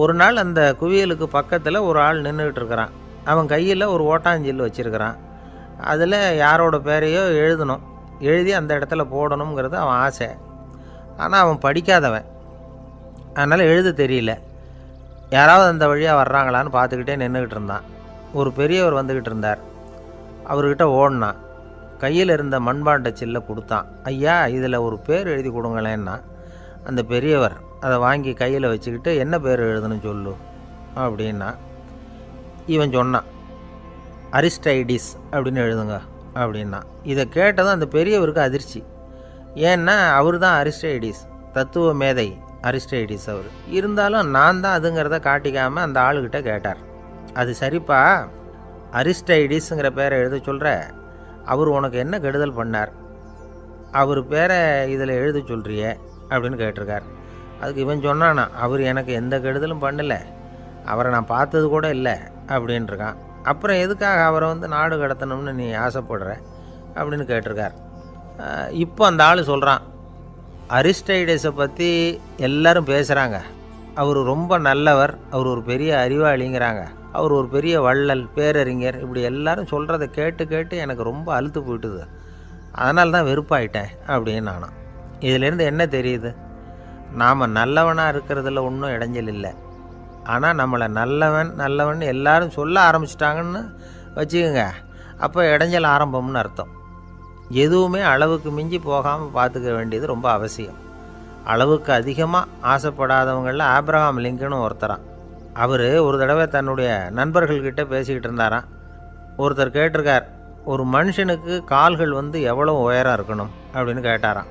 ஒரு நாள் அந்த குவியலுக்கு பக்கத்தில் ஒரு ஆள் நின்றுக்கிட்டு இருக்கிறான். அவன் கையில் ஒரு ஓட்டாஞ்சில்லு வச்சுருக்கிறான். அதில் யாரோட பேரையோ எழுதணும், எழுதி அந்த இடத்துல போடணுங்கிறது அவன் ஆசை. ஆனால் அவன் படிக்காதவன், அதனால் எழுத தெரியல. யாராவது அந்த வழியாக வர்றாங்களான்னு பார்த்துக்கிட்டே நின்றுக்கிட்டு இருந்தான். ஒரு பெரியவர் வந்துக்கிட்டு இருந்தார். அவர்கிட்ட ஓடினான். கையில் இருந்த மண்பாண்ட சில்லை கொடுத்தான். ஐயா, இதில் ஒரு பேர் எழுதி கொடுங்களேன்னா. அந்த பெரியவர் அதை வாங்கி கையில் வச்சுக்கிட்டு, என்ன பேர் எழுதணும் சொல்லு அப்படின்னா. இவன் சொன்னான், அரிஸ்டைடிஸ் அப்படின்னு எழுதுங்க அப்படின்னா. இதை கேட்டதும் அந்த பெரியவருக்கு அதிர்ச்சி. ஏன்னா அவர் தான் அரிஸ்டைடிஸ், தத்துவ மேதை அரிஸ்டைடிஸ் அவர். இருந்தாலும் நான் தான் அதுங்கிறத காட்டிக்காமல் அந்த ஆளுகிட்ட கேட்டார். அது சரிப்பா, அரிஸ்டைடிஸுங்கிற பேரை எழுத சொல்கிற, அவர் உனக்கு என்ன கெடுதல் பண்ணார், அவர் பேரை இதில் எழுத சொல்கிறியே அப்படின்னு கேட்டிருக்கார். அதுக்கு இவன் சொன்னானா, அவர் எனக்கு எந்த கெடுதலும் பண்ணலை, அவரை நான் பார்த்தது கூட இல்லை அப்படின்ட்டுருக்கான். அப்புறம் எதுக்காக அவரை நாடு கடத்தணும்னு நீ ஆசைப்படுற அப்படின்னு கேட்டிருக்கார். இப்போ அந்த ஆள் சொல்கிறான், அரிஸ்டைடஸை பற்றி எல்லாரும் பேசுகிறாங்க, அவர் ரொம்ப நல்லவர், அவர் ஒரு பெரிய அறிவாளிங்கிறாங்க, அவர் ஒரு பெரிய வள்ளல், பேரறிஞர், இப்படி எல்லாரும் சொல்கிறத கேட்டு கேட்டு எனக்கு ரொம்ப அலுத்து போயிட்டுது, அதனால தான் வெறுப்பாயிட்டேன் அப்படின்னு நானும். இதிலேருந்து என்ன தெரியுது, நாம் நல்லவனாக இருக்கிறதுல ஒன்றும் இடைஞ்சல் இல்லை. ஆனால் நம்மளை நல்லவன் நல்லவன் எல்லாரும் சொல்ல ஆரம்பிச்சிட்டாங்கன்னு வச்சுக்கோங்க, அப்போ இடைஞ்சல் ஆரம்பம்னு அர்த்தம். எதுவுமே அளவுக்கு மிஞ்சி போகாமல் பார்த்துக்க வேண்டியது ரொம்ப அவசியம். அளவுக்கு அதிகமாக ஆசைப்படாதவங்களில் ஆப்ரஹாம் லிங்கனும் ஒருத்தரான். அவர் ஒரு தடவை தன்னுடைய நண்பர்கள்கிட்ட பேசிக்கிட்டு இருந்தாராம். ஒருத்தர் கேட்டிருக்கார், ஒரு மனுஷனுக்கு கால்கள் எவ்வளோ உயரம் இருக்கணும் அப்படின்னு கேட்டாராம்.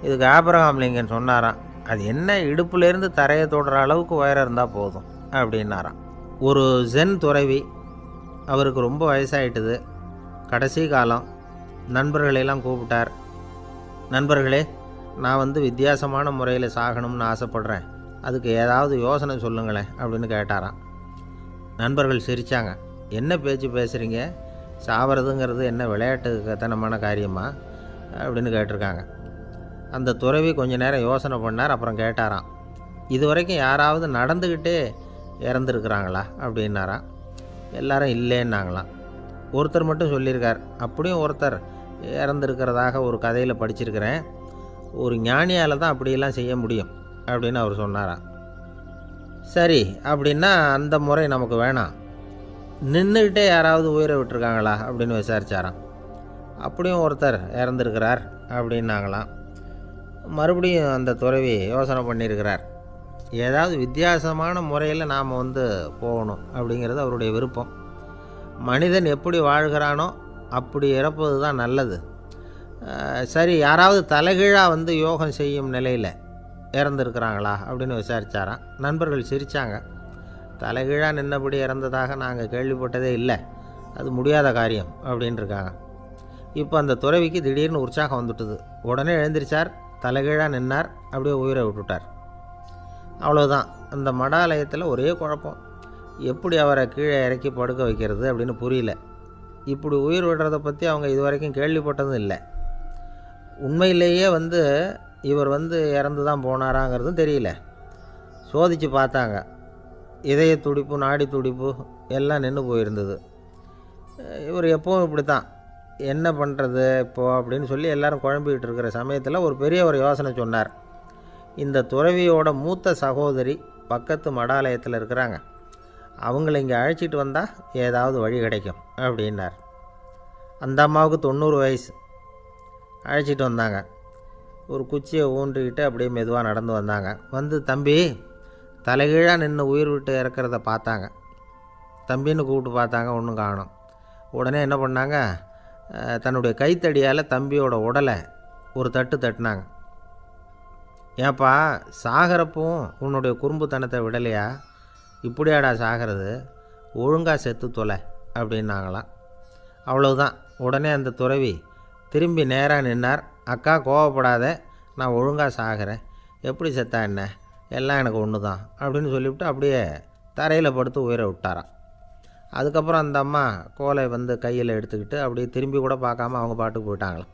இதுக்கு ஆப்ரஹாம் லிங்கன் சொன்னாராம், அது என்ன, இடுப்புலேருந்து தரையை தொடுற அளவுக்கு உயரம் இருந்தால் போதும் அப்படின்னாராம். ஒரு ஜென் துறவி, அவருக்கு ரொம்ப வயசாகிட்டுது, கடைசி காலம். நண்பர்களெல்லாம் கூப்பிட்டார். நண்பர்களே, நான் வித்தியாசமான முறையில் சாகணும்னு ஆசைப்பட்றேன், அதுக்கு ஏதாவது யோசனை சொல்லுங்களேன் அப்படின்னு கேட்டாராம். நண்பர்கள் சிரித்தாங்க. என்ன பேச்சு பேசுகிறீங்க, சாவறதுங்கிறது என்ன விளையாட்டு கத்தனமான காரியமா அப்படின்னு கேட்டிருக்காங்க. அந்த துறவி கொஞ்ச நேரம் யோசனை பண்ணார். அப்புறம் கேட்டாராம், இது வரைக்கும் யாராவது நடந்துக்கிட்டே இறந்துருக்குறாங்களா அப்படின்னாராம். எல்லாரும் இல்லைன்னாங்களாம். ஒருத்தர் மட்டும் சொல்லியிருக்கார், அப்படியும் ஒருத்தர் இறந்துருக்கிறதாக ஒரு கதையில் படிச்சிருக்கிறேன், ஒரு ஞானியால் தான் அப்படியெல்லாம் செய்ய முடியும் அப்படின்னு அவர் சொன்னாராம். சரி, அப்படின்னா அந்த முறை நமக்கு வேணாம், நின்றுக்கிட்டே யாராவது உயிரை விட்டுருக்காங்களா அப்படின்னு விசாரித்தாராம். அப்படியும் ஒருத்தர் இறந்துருக்கிறார் அப்படின்னாங்களாம். மறுபடியும் அந்த துறவி யோசனை பண்ணியிருக்கிறார், ஏதாவது வித்தியாசமான முறையில் நாம் போகணும் அப்படிங்கிறது அவருடைய விருப்பம். மனிதன் எப்படி வாழ்கிறானோ அப்படி இறப்பது தான் நல்லது. சரி, யாராவது தலைகீழாக யோகம் செய்யும் நிலையில் இறந்துருக்கிறாங்களா அப்படின்னு விசாரித்தாராம். நண்பர்கள் சிரித்தாங்க. தலைகீழாக நின்னபடி இறந்ததாக நாங்கள் கேள்விப்பட்டதே இல்லை, அது முடியாத காரியம் அப்படின்ட்டுருக்காங்க. இப்போ அந்த துறவிக்கு திடீர்னு உற்சாகம் வந்துட்டுது. உடனே எழுந்திரிச்சார், தலைகீழாக நின்னார், அப்படியே உயிரை விட்டுட்டார். அவ்வளோதான். அந்த மடாலயத்தில் ஒரே குழப்பம், எப்படி அவரை கீழே இறக்கி படுக்க வைக்கிறது அப்படின்னு புரியல. இப்படி உயிர் விடுறதை பற்றி அவங்க இது வரைக்கும் கேள்விப்பட்டதும் இல்லை. உண்மையிலேயே இவர் இறந்து தான் போனாராங்கிறதும் தெரியல. சோதித்து பார்த்தாங்க, இதய துடிப்பு, நாடி துடிப்பு எல்லாம் நின்று போயிருந்தது. இவர் எப்பவும் இப்படி தான், என்ன பண்ணுறது இப்போது அப்படின்னு சொல்லி எல்லோரும் குழம்பிக்கிட்டு இருக்கிற சமயத்தில் ஒரு பெரிய ஒரு யோசனை சொன்னார். இந்த துறவியோட மூத்த சகோதரி பக்கத்து மடாலயத்தில் இருக்கிறாங்க, அவங்கள இங்கே அழைச்சிட்டு வந்தால் ஏதாவது வழி கிடைக்கும் அப்படின்னார். அந்த அம்மாவுக்கு 90 வயசு. அழைச்சிட்டு வந்தாங்க. ஒரு குச்சியை ஊன்றிக்கிட்டு அப்படியே மெதுவாக நடந்து வந்தாங்க. வந்து தம்பி தலைகீழாக நின்று உயிர் விட்டு இறக்கிறத பார்த்தாங்க. தம்பின்னு கூப்பிட்டு பார்த்தாங்க, ஒன்றும் காணோம். உடனே என்ன பண்ணாங்க, தன்னுடைய கைத்தடியால் தம்பியோட உடலை ஒரு தட்டு தட்டினாங்க. ஏப்பா சாகிறப்பவும் உன்னுடைய குறும்புத்தனத்தை விடலையா, இப்படியாடா சாகிறது, ஒழுங்காக செத்து தொலை அப்படின்னாங்களாம். அவ்வளவுதான். உடனே அந்த துறவி திரும்பி நேராக நின்னார். அக்கா கோவப்படாத, நான் ஒழுங்காக சாகிறேன், எப்படி செத்தா என்ன, எல்லாம் எனக்கு ஒன்று தான் அப்படின்னு சொல்லிவிட்டு அப்படியே தரையில் படுத்து உயிரை விட்டாராம். அதுக்கப்புறம் அந்த அம்மா கோலை வந்து கையில் எடுத்துக்கிட்டு அப்படியே திரும்பி கூட பார்க்காம அவங்க பாட்டுக்கு போயிட்டாங்களாம்.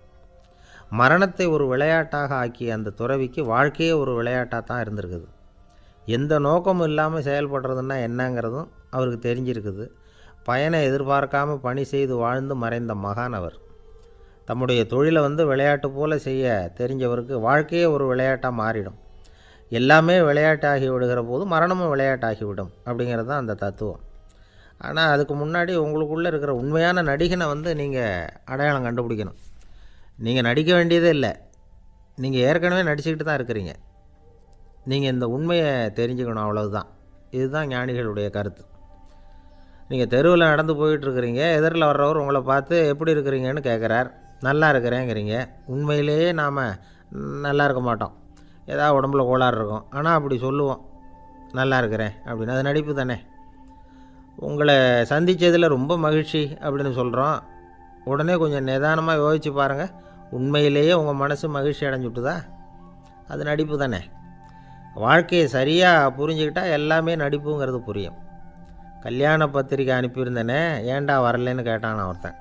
மரணத்தை ஒரு விளையாட்டாக ஆக்கிய அந்த துறவிக்கு வாழ்க்கையே ஒரு விளையாட்டாக தான் இருந்திருக்குது. எந்த நோக்கமும் இல்லாமல் செயல்படுறதுன்னா என்னங்கிறதும் அவருக்கு தெரிஞ்சிருக்குது. பயனை எதிர்பார்க்காமல் பணி செய்து வாழ்ந்து மறைந்த மகான் அவர். தம்முடைய தொழிலை வந்து விளையாட்டு போல் செய்ய தெரிஞ்சவருக்கு வாழ்க்கையே ஒரு விளையாட்டாக மாறிடும். எல்லாமே விளையாட்டாகி விடுகிற போது மரணமும் விளையாட்டாகிவிடும் அப்படிங்கிறது தான் அந்த தத்துவம். ஆனால் அதுக்கு முன்னாடி உங்களுக்குள்ளே இருக்கிற உண்மையான நடிகனை வந்து நீங்கள் அடையாளம் கண்டுபிடிக்கணும். நீங்கள் நடிக்க வேண்டியதே இல்லை, நீங்கள் ஏற்கனவே நடிச்சுக்கிட்டு தான் இருக்கிறீங்க. நீங்கள் இந்த உண்மையை தெரிஞ்சுக்கணும், அவ்வளவுதான். இதுதான் ஞானிகளுடைய கருத்து. நீங்கள் தெருவில் நடந்து போயிட்டுருக்கிறீங்க, எதிரில் வர்றவர் உங்களை பார்த்து எப்படி இருக்கிறீங்கன்னு கேட்குறார். நல்லா இருக்கிறேங்கிறீங்க. உண்மையிலேயே நாம் நல்லா இருக்க மாட்டோம், ஏதாவது உடம்புல கோளாறு இருக்கும். ஆனால் அப்படி சொல்லுவோம் நல்லா இருக்கிறேன் அப்படின்னு. அது நடிப்பு தானே. உங்களை சந்தித்ததில் ரொம்ப மகிழ்ச்சி அப்படின்னு சொல்கிறோம். உடனே கொஞ்சம் நிதானமாக யோசித்து பாருங்கள், உண்மையிலேயே உங்கள் மனசு மகிழ்ச்சி அடைஞ்சுட்டுதா? அது நடிப்பு தானே. வாழ்க்கையை சரியாக புரிஞ்சுக்கிட்டால் எல்லாமே நடிப்புங்கிறது புரியும். கல்யாண பத்திரிக்கை அனுப்பியிருந்தேனே, ஏன்டா வரலன்னு கேட்டான் ஒருத்தன்.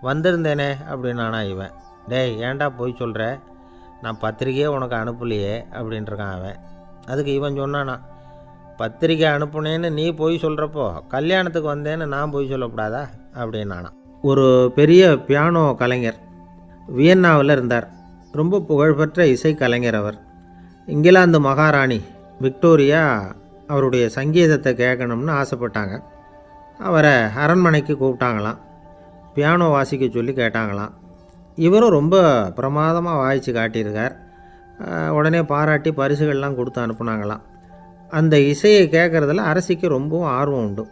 வந்திருந்தேனே அப்படின்னானா இவன். டேய் ஏன்டா போய் சொல்கிற, நான் பத்திரிக்கையே உனக்கு அனுப்பலையே அப்படின்ட்டுருக்கான் அவன். அதுக்கு இவன் சொன்னானா, பத்திரிக்கை அனுப்புனேன்னு நீ போய் சொல்கிறப்போ கல்யாணத்துக்கு வந்தேன்னு நான் போய் சொல்லக்கூடாதா அப்படின்னானா. ஒரு பெரிய பியானோ கலைஞர் வியன்னாவில் இருந்தார். ரொம்ப புகழ்பெற்ற இசை கலைஞர் அவர். இங்கிலாந்து மகாராணி விக்டோரியா அவருடைய சங்கீதத்தை கேட்கணும்னு ஆசைப்பட்டாங்க. அவரை அரண்மனைக்கு கூப்பிட்டாங்களாம். பியானோ வாசிக்க சொல்லி கேட்டாங்களாம். இவரும் ரொம்ப பிரமாதமாக வாய்ச்சி காட்டியிருக்கார். உடனே பாராட்டி பரிசுகள்லாம் கொடுத்து அனுப்புனாங்களாம். அந்த இசையை கேட்குறதுல அரசிக்கு ரொம்பவும் ஆர்வம் உண்டு.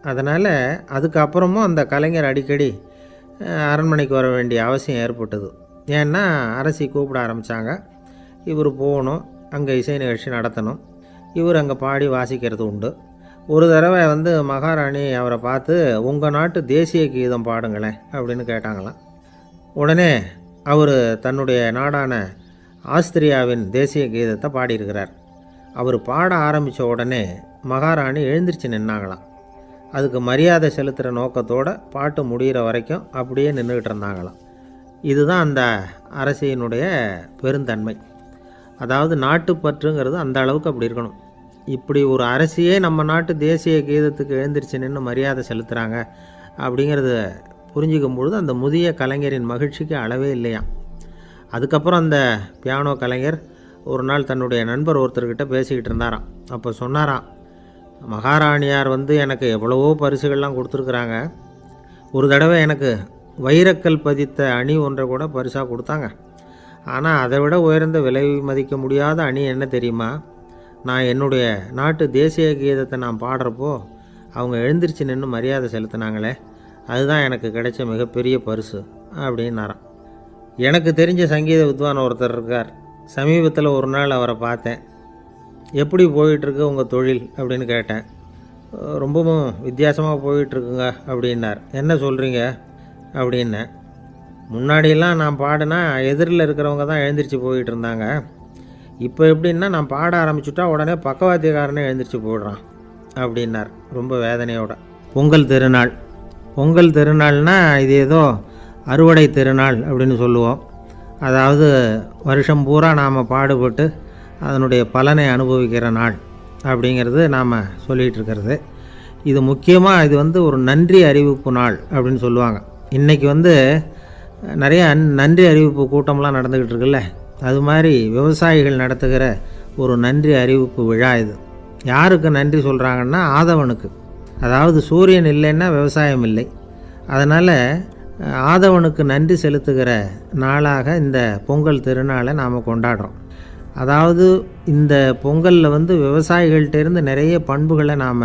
அதனால் அதுக்கப்புறமும் அந்த கலைஞர் அடிக்கடி அரண்மனைக்கு வர வேண்டிய அவசியம் ஏற்பட்டது. ஏன்னா அரசி கூப்பிட ஆரம்பித்தாங்க. இவர் போகணும், அங்கே இசை நிகழ்ச்சி நடத்தணும். இவர் அங்கே பாடி வாசிக்கிறது உண்டு. ஒரு தடவை வந்து மகாராணி அவரை பார்த்து உங்கள் நாட்டு தேசிய கீதம் பாடுங்களேன் அப்படின்னு கேட்டாங்களாம். உடனே அவர் தன்னுடைய நாடான ஆஸ்திரியாவின் தேசிய கீதத்தை பாடியிருக்கிறார். அவர் பாட ஆரம்பித்த உடனே மகாராணி எழுந்திரிச்சு நின்னாங்களாம். அதுக்கு மரியாதை செலுத்துகிற நோக்கத்தோடு பாட்டு முடிகிற வரைக்கும் அப்படியே நின்றுக்கிட்டு இருந்தாங்களாம். இதுதான் அந்த அரசியினுடைய பெருந்தன்மை. அதாவது நாட்டுப்பற்றுங்கிறது அந்த அளவுக்கு அப்படி இருக்கணும். இப்படி ஒரு அரசியே நம்ம நாட்டு தேசிய கீதத்துக்கு எழுந்திரிச்சு நின்று மரியாதை செலுத்துகிறாங்க அப்படிங்கிறத புரிஞ்சிக்கும் பொழுது அந்த முதிய கலைஞரின் மகிழ்ச்சிக்கு அளவே இல்லையாம். அதுக்கப்புறம் அந்த பியானோ கலைஞர் ஒரு நாள் தன்னுடைய நண்பர் ஒருத்தர்கிட்ட பேசிக்கிட்டு இருந்தாராம். அப்போ சொன்னாராம், மகாராணியார் வந்து எனக்கு எவ்வளவோ பரிசுகள்லாம் கொடுத்துருக்குறாங்க. ஒரு தடவை எனக்கு வைரக்கல் பதித்த அணி ஒன்றை கூட பரிசாக கொடுத்தாங்க. ஆனால் அதை விட உயர்ந்த விலை மதிக்க முடியாத அணி என்ன தெரியுமா, நான் என்னுடைய நாட்டு தேசிய கீதத்தை நான் பாடுறப்போ அவங்க எழுந்திரிச்சு நின்று மரியாதை செலுத்தினாங்களே, அதுதான் எனக்கு கிடைச்ச மிகப்பெரிய பரிசு அப்படின்னாராம். எனக்கு தெரிஞ்ச சங்கீத வித்வான் ஒருத்தர் இருக்கார். சமீபத்தில் ஒரு நாள் அவரை பார்த்தேன். எப்படி போயிட்டுருக்கு உங்கள் தொழில் அப்படின்னு கேட்டேன். ரொம்பவும் வித்தியாசமாக போயிட்டுருக்குங்க அப்படின்னார். என்ன சொல்கிறீங்க அப்படின்னேன். முன்னாடியெல்லாம் நான் பாடினா எதிரில் இருக்கிறவங்க தான் எழுந்திரிச்சு போயிட்டு இருந்தாங்க. இப்போ எப்படின்னா நான் பாட ஆரம்பிச்சுட்டா உடனே பக்கவாத்தியக்காரனே எழுந்திரிச்சு போயிடுறான் அப்படின்னார் ரொம்ப வேதனையோட. பொங்கல் திருநாள், பொங்கல் திருநாள்னால் இது ஏதோ அறுவடை திருநாள் அப்படின்னு சொல்லுவோம். அதாவது வருஷம் பூரா நாம் பாடுபட்டு அதனுடைய பலனை அனுபவிக்கிற நாள் அப்படிங்கிறது நாம் சொல்லிகிட்டு இருக்கிறது. இது முக்கியமாக இது ஒரு நன்றி அறிவிப்பு நாள் அப்படின்னு சொல்லுவாங்க. இன்றைக்கி நிறைய நன்றி அறிவிப்பு கூட்டம்லாம் நடந்துக்கிட்டு இருக்குல்ல, அது மாதிரி விவசாயிகள் நடத்துகிற ஒரு நன்றி அறிவிப்பு விழா இது. யாருக்கு நன்றி சொல்கிறாங்கன்னா ஆதவனுக்கு. அதாவது சூரியன் இல்லைன்னா விவசாயம் இல்லை. அதனால் ஆதவனுக்கு நன்றி செலுத்துகிற நாளாக இந்த பொங்கல் திருநாளை நாம் கொண்டாடுறோம். அதாவது இந்த பொங்கலில் விவசாயிகள்கிட்டேருந்து நிறைய பண்புகளை நாம்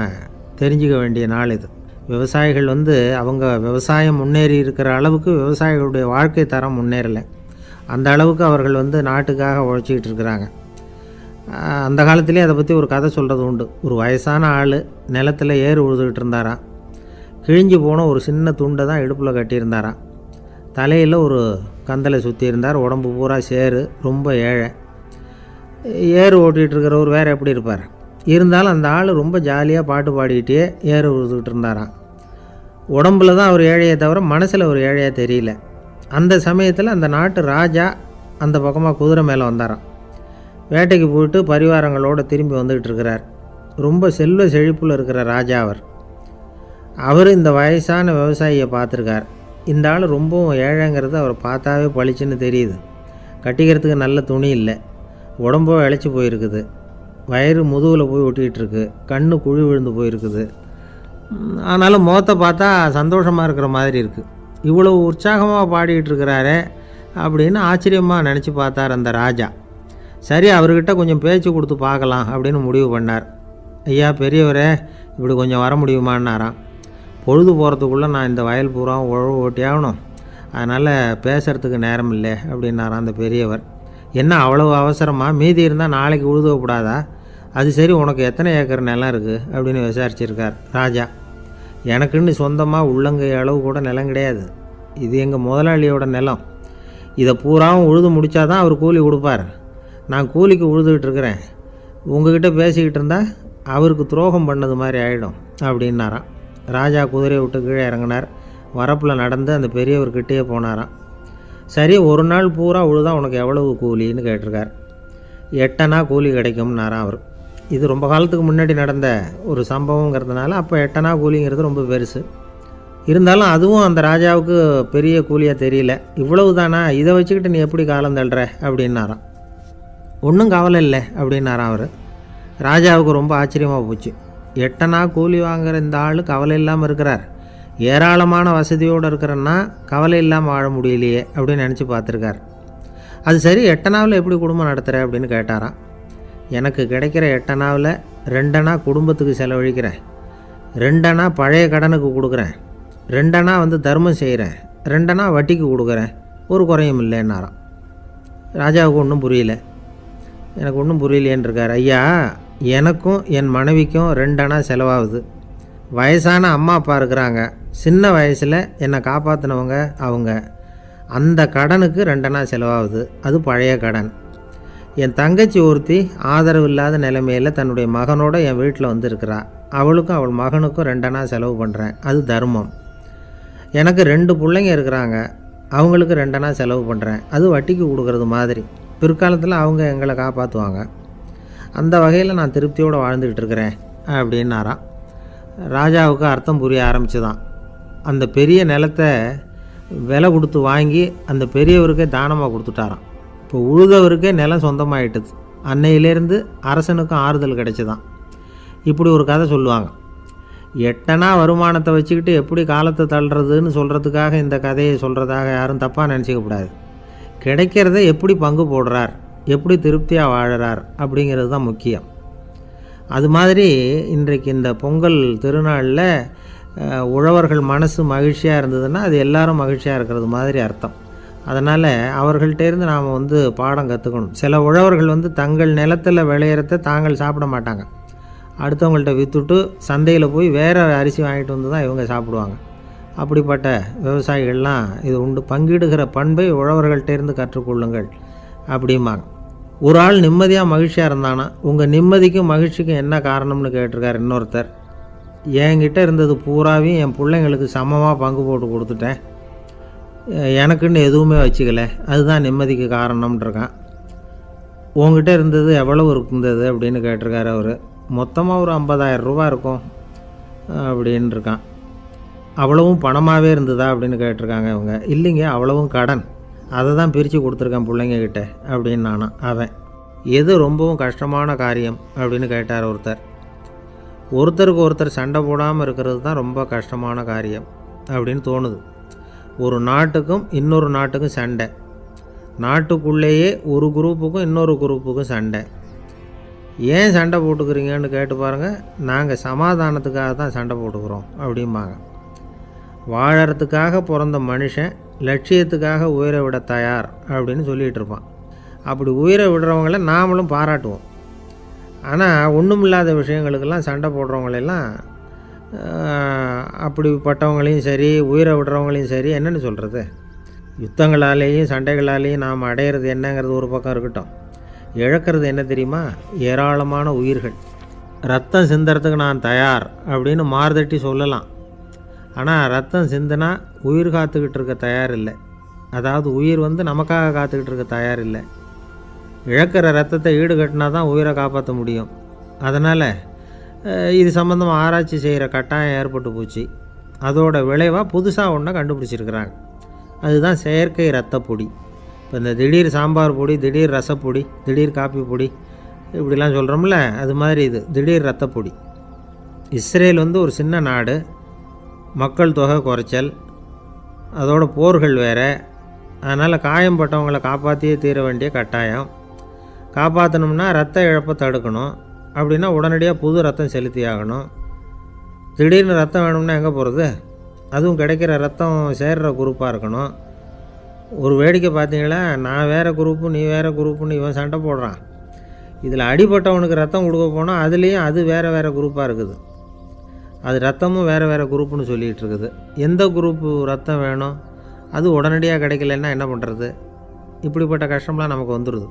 தெரிஞ்சுக்க வேண்டிய நாள் இது. விவசாயிகள் அவங்க விவசாயம் முன்னேறி இருக்கிற அளவுக்கு விவசாயிகளுடைய வாழ்க்கை தரம் முன்னேறலை. அந்த அளவுக்கு அவர்கள் நாட்டுக்காக உழைச்சிக்கிட்டு இருக்கிறாங்க. அந்த காலத்திலே அதை பற்றி ஒரு கதை சொல்கிறது உண்டு. ஒரு வயசான ஆள் நிலத்தில் ஏறு உழுதுகிட்டு இருந்தாராம். கிழிஞ்சு போன ஒரு சின்ன துண்டை தான் இடுப்பில் கட்டியிருந்தாராம். தலையில் ஒரு கந்தலை சுற்றி இருந்தார். உடம்பு பூரா சேரு, ரொம்ப ஏழை. ஏறு ஓட்டிகிட்டு இருக்கிறவர் வேறு எப்படி இருப்பார்? இருந்தாலும் அந்த ஆள் ரொம்ப ஜாலியாக பாட்டு பாடிக்கிட்டே ஏறு உழுதுகிட்டு இருந்தாராம். உடம்புல தான் அவர் ஏழையை தவிர மனசில் ஒரு ஏழையாக தெரியல. அந்த சமயத்தில் அந்த நாட்டு ராஜா அந்த பக்கமாக குதிரை மேலே வந்தாராம். வேட்டைக்கு போயிட்டு பரிவாரங்களோடு திரும்பி வந்துக்கிட்டு இருக்கிறார். ரொம்ப செல்வ செழிப்பில் இருக்கிற ராஜா அவர் இந்த வயசான விவசாயியை பார்த்துருக்கார். இந்த ஆள் ரொம்பவும் ஏழைங்கிறது அவர் பார்த்தாவே பளிச்சுன்னு தெரியுது. கட்டிக்கிறதுக்கு நல்ல துணி இல்லை, உடம்போ இழைச்சி போயிருக்குது, வயிறு முதுகில் போய் ஒட்டிக்கிட்டு இருக்கு, கண்ணு குழி விழுந்து போயிருக்குது. ஆனாலும் முகத்தை பார்த்தா சந்தோஷமாக இருக்கிற மாதிரி இருக்குது. இவ்வளோ உற்சாகமாக பாடிக்கிட்டு இருக்கிறாரே அப்படின்னு ஆச்சரியமாக நினச்சி பார்த்தார் அந்த ராஜா. சரி, அவர்கிட்ட கொஞ்சம் பேச்சு கொடுத்து பார்க்கலாம் அப்படின்னு முடிவு பண்ணார். ஐயா பெரியவரே, இப்படி கொஞ்சம் வர முடியுமான்னாராம். பொழுது போகிறதுக்குள்ளே நான் இந்த வயல் பூரா உழவு ஓட்டி ஆகணும், அதனால் பேசுகிறதுக்கு நேரம் இல்லை அப்படின்னாராம் அந்த பெரியவர். என்ன அவ்வளவு அவசரமாக? மீதி இருந்தால் நாளைக்கு உழுதக்கூடாதா? அது சரி, உனக்கு எத்தனை ஏக்கர் நிலம் இருக்குது அப்படின்னு விசாரிச்சிருக்கார் ராஜா. எனக்குன்னு சொந்தமாக உள்ளங்கை அளவு கூட நிலம் கிடையாது. இது எங்கள் முதலாளியோட நிலம். இதை பூராவும் உழுது முடித்தாதான் அவர் கூலி கொடுப்பார். நான் கூலிக்கு உழுதுகிட்டு இருக்கிறேன். உங்ககிட்ட பேசிக்கிட்டு இருந்தால் அவருக்கு துரோகம் பண்ணது மாதிரி ஆகிடும் அப்படின்னாராம். ராஜா குதிரையை விட்டு கீழே இறங்கினார். வரப்பில் நடந்து அந்த பெரியவர்கிட்டே போனாராம். சரி, ஒரு நாள் பூரா உழுதா உனக்கு எவ்வளவு கூலின்னு கேட்டிருக்கார். 8 அணா கூலி கிடைக்கும்னாராம் அவர். இது ரொம்ப காலத்துக்கு முன்னாடி நடந்த ஒரு சம்பவங்கிறதுனால அப்போ 8 அணா கூலிங்கிறது ரொம்ப பெருசு. இருந்தாலும் அதுவும் அந்த ராஜாவுக்கு பெரிய கூலியாக தெரியல. இவ்வளவு தானா, இதை வச்சுக்கிட்டு நீ எப்படி காலம் தள்ளுற அப்படின்னாராம். ஒன்றும் கவலை இல்லை அப்படின்னாராம் அவர். ராஜாவுக்கு ரொம்ப ஆச்சரியமாக போச்சு. 8 அணா கூலி வாங்குகிற இந்த ஆள் கவலை இல்லாமல் இருக்கிறார், ஏராளமான வசதியோடு இருக்கிறன்னா கவலை இல்லாமல் வாழ முடியலையே அப்படின்னு நினச்சி பார்த்துருக்கார். அது சரி, 8 அணாவில் எப்படி குடும்பம் நடத்துகிற அப்படின்னு கேட்டாராம். எனக்கு கிடைக்கிற 8 அணாவில் 2 அணா குடும்பத்துக்கு செலவழிக்கிறேன், 2 அணா பழைய கடனுக்கு கொடுக்குறேன், 2 அணா தர்மம் செய்கிறேன், 2 அணா வட்டிக்கு கொடுக்குறேன், ஒரு குறையும் இல்லைன்னாராம். ராஜாவுக்கு ஒன்றும் புரியல. எனக்கு ஒன்றும் புரியலேன்னு இருக்கார். ஐயா, எனக்கும் என் மனைவிக்கும் 2 அணா செலவாகுது. வயசான அம்மா அப்பா இருக்கிறாங்க, சின்ன வயசில் என்னை காப்பாற்றினவங்க அவங்க. அந்த கடனுக்கு 2 அணா செலவாகுது, அது பழைய கடன். என் தங்கச்சி ஒருத்தி ஆதரவு இல்லாத நிலைமையில் தன்னுடைய மகனோட என் வீட்டில் இருக்கிறா. அவளுக்கும் அவள் மகனுக்கும் 2 அணா செலவு பண்ணுறேன், அது தர்மம். எனக்கு 2 பிள்ளைங்க இருக்கிறாங்க, அவங்களுக்கு 2 அணா செலவு பண்ணுறேன், அது வட்டிக்கு கொடுக்கறது மாதிரி. பிற்காலத்தில் அவங்க எங்களை காப்பாற்றுவாங்க. அந்த வகையில் நான் திருப்தியோடு வாழ்ந்துக்கிட்டு இருக்கிறேன் அப்படின்னாராம். ராஜாவுக்கு அர்த்தம் புரிய ஆரம்பிச்சுதான். அந்த பெரிய நிலத்தை விலை கொடுத்து வாங்கி அந்த பெரியவருக்கே தானமாக கொடுத்துட்டாராம். இப்போ உழுதவருக்கே நிலம் சொந்தமாகிட்டுது. அன்னையிலேருந்து அரசனுக்கும் ஆறுதல் கிடைச்சிதான். இப்படி ஒரு கதை சொல்லுவாங்க. 8 அணா வருமானத்தை வச்சுக்கிட்டு எப்படி காலத்தை தள்ளுறதுன்னு சொல்கிறதுக்காக இந்த கதையை சொல்கிறதாக யாரும் தப்பாக நினச்சிக்கக்கூடாது. கிடைக்கிறத எப்படி பங்கு போடுறார், எப்படி திருப்தியாக வாழறார் அப்படிங்கிறது தான் முக்கியம். அது மாதிரி இன்றைக்கு இந்த பொங்கல் திருநாளில் உழவர்கள் மனசு மகிழ்ச்சியாக இருந்ததுன்னா அது எல்லாரும் மகிழ்ச்சியாக இருக்கிறது மாதிரி அர்த்தம். அதனால் அவர்கள்ட்டேருந்து நாம் பாடம் கற்றுக்கணும். சில உழவர்கள் தங்கள் நிலத்தில் விளையிறத தாங்கள் சாப்பிட மாட்டாங்க, அடுத்தவங்கள்ட்ட விற்றுட்டு சந்தையில் போய் வேறு அரிசி வாங்கிட்டு வந்து தான் இவங்க சாப்பிடுவாங்க. அப்படிப்பட்ட விவசாயிகள்லாம் இது உண்டு. பங்கிடுகிற பண்பை உழவர்கள்ட்டேருந்து கற்றுக்கொள்ளுங்கள் அப்படிம்பாங்க. ஒரு ஆள் நிம்மதியாக மகிழ்ச்சியாக இருந்தானா, உங்கள் நிம்மதிக்கும் மகிழ்ச்சிக்கும் என்ன காரணம்னு கேட்டிருக்கார் இன்னொருத்தர். என்கிட்ட இருந்தது பூராவையும் என் பிள்ளைங்களுக்கு சமமாக பங்கு போட்டு கொடுத்துட்டேன், எனக்குன்னு எதுவுமே வச்சுக்கல, அதுதான் நிம்மதிக்கு காரணம்ன்றிருக்கான். உங்ககிட்ட இருந்தது எவ்வளவு இருந்தது அப்படின்னு கேட்டிருக்காரு அவர். மொத்தமாக ஒரு 50,000 ரூபா இருக்கும். அப்படின்னு இருக்கான். அவ்வளவும் பணமாகவே இருந்ததா அப்படின்னு கேட்டிருக்காங்க இவங்க. இல்லைங்க, அவ்வளவும் கடன், அதை தான் பிரித்து கொடுத்துருக்கேன் பிள்ளைங்கக்கிட்ட அப்படின்னு நானான் அவன். எது ரொம்பவும் கஷ்டமான காரியம் அப்படின்னு கேட்டார் ஒருத்தர். ஒருத்தருக்கு ஒருத்தர் சண்டை போடாமல் இருக்கிறது தான் ரொம்ப கஷ்டமான காரியம் அப்படின்னு தோணுது. ஒரு நாட்டுக்கும் இன்னொரு நாட்டுக்கும் சண்டை, நாட்டுக்குள்ளேயே ஒரு குரூப்புக்கும் இன்னொரு குரூப்புக்கும் சண்டை. ஏன் சண்டை போட்டுக்கிறீங்கன்னு கேட்டு பாருங்கள். நாங்கள் சமாதானத்துக்காக தான் சண்டை போட்டுக்கிறோம் அப்படிம்பாங்க. வாழறதுக்காக பிறந்த மனுஷன் லட்சியத்துக்காக உயிரை விட தயார் அப்படின்னு சொல்லிகிட்டு இருப்பான். அப்படி உயிரை விடுறவங்கள நாமளும் பாராட்டுவோம். ஆனால் ஒன்றும் இல்லாத விஷயங்களுக்கெல்லாம் சண்டை போடுறவங்களெல்லாம், அப்படிப்பட்டவங்களையும் சரி உயிரை விடுறவங்களையும் சரி என்னென்னு சொல்கிறது, யுத்தங்களாலேயும் சண்டைகளாலேயும் நாம் அடையிறது என்னங்கிறது ஒரு பக்கம் இருக்கட்டும், இழக்கிறது என்ன தெரியுமா? ஏராளமான உயிர்கள். ரத்தம் சிந்துறதுக்கு நான் தயார் அப்படின்னு மார்தட்டி சொல்லலாம். ஆனால் ரத்தம் சிந்தினா உயிர் காத்துக்கிட்டு இருக்க தயார் இல்லை. அதாவது உயிர் நமக்காக காத்துக்கிட்டு இருக்க தயார் இல்லை. இழக்கிற ரத்தத்தை ஈடுகட்டினா தான் உயிரை காப்பாற்ற முடியும். அதனால் இது சம்மந்தமாக ஆராய்ச்சி செய்கிற கட்டாயம் ஏற்பட்டு போச்சு. அதோட விளைவாக புதுசாக ஒன்றை கண்டுபிடிச்சிருக்கிறாங்க. அதுதான் செயற்கை ரத்தப்பொடி. இப்போ இந்த திடீர் சாம்பார் பொடி, திடீர் ரசப்பொடி, திடீர் காப்பி பொடி இப்படிலாம் சொல்கிறோம்ல, அது மாதிரி இது திடீர் ரத்தப்பொடி. இஸ்ரேல் ஒரு சின்ன நாடு, மக்கள் தொகை குறைச்சல், அதோட போர்கள் வேறு. அதனால் காயம்பட்டவங்களை காப்பாற்றியே தீர வேண்டிய கட்டாயம். காப்பாற்றணும்னா ரத்த இழப்பை தடுக்கணும். அப்படின்னா உடனடியாக புது ரத்தம் செலுத்தி ஆகணும். திடீர்னு ரத்தம் வேணும்னா எங்கே போகிறது? அதுவும் கிடைக்கிற ரத்தம் சேர்கிற குரூப்பாக இருக்கணும். ஒரு வேடிக்கை பார்த்தீங்களா, நான் வேறு குரூப்பு நீ வேறு குரூப்புன்னு இவன் சண்டை போடுறான். இதில் அடிபட்டவனுக்கு ரத்தம் கொடுக்க போனால் அதுலேயும் அது வேறு வேறு குரூப்பாக இருக்குது. அது ரத்தமும் வேறு வேறு குரூப்புன்னு சொல்லிகிட்டு இருக்குது. எந்த குரூப்பு ரத்தம் வேணும்? அது உடனடியாக கிடைக்கலன்னா என்ன பண்ணுறது? இப்படிப்பட்ட கஷ்டம்லாம் நமக்கு வந்துடுது.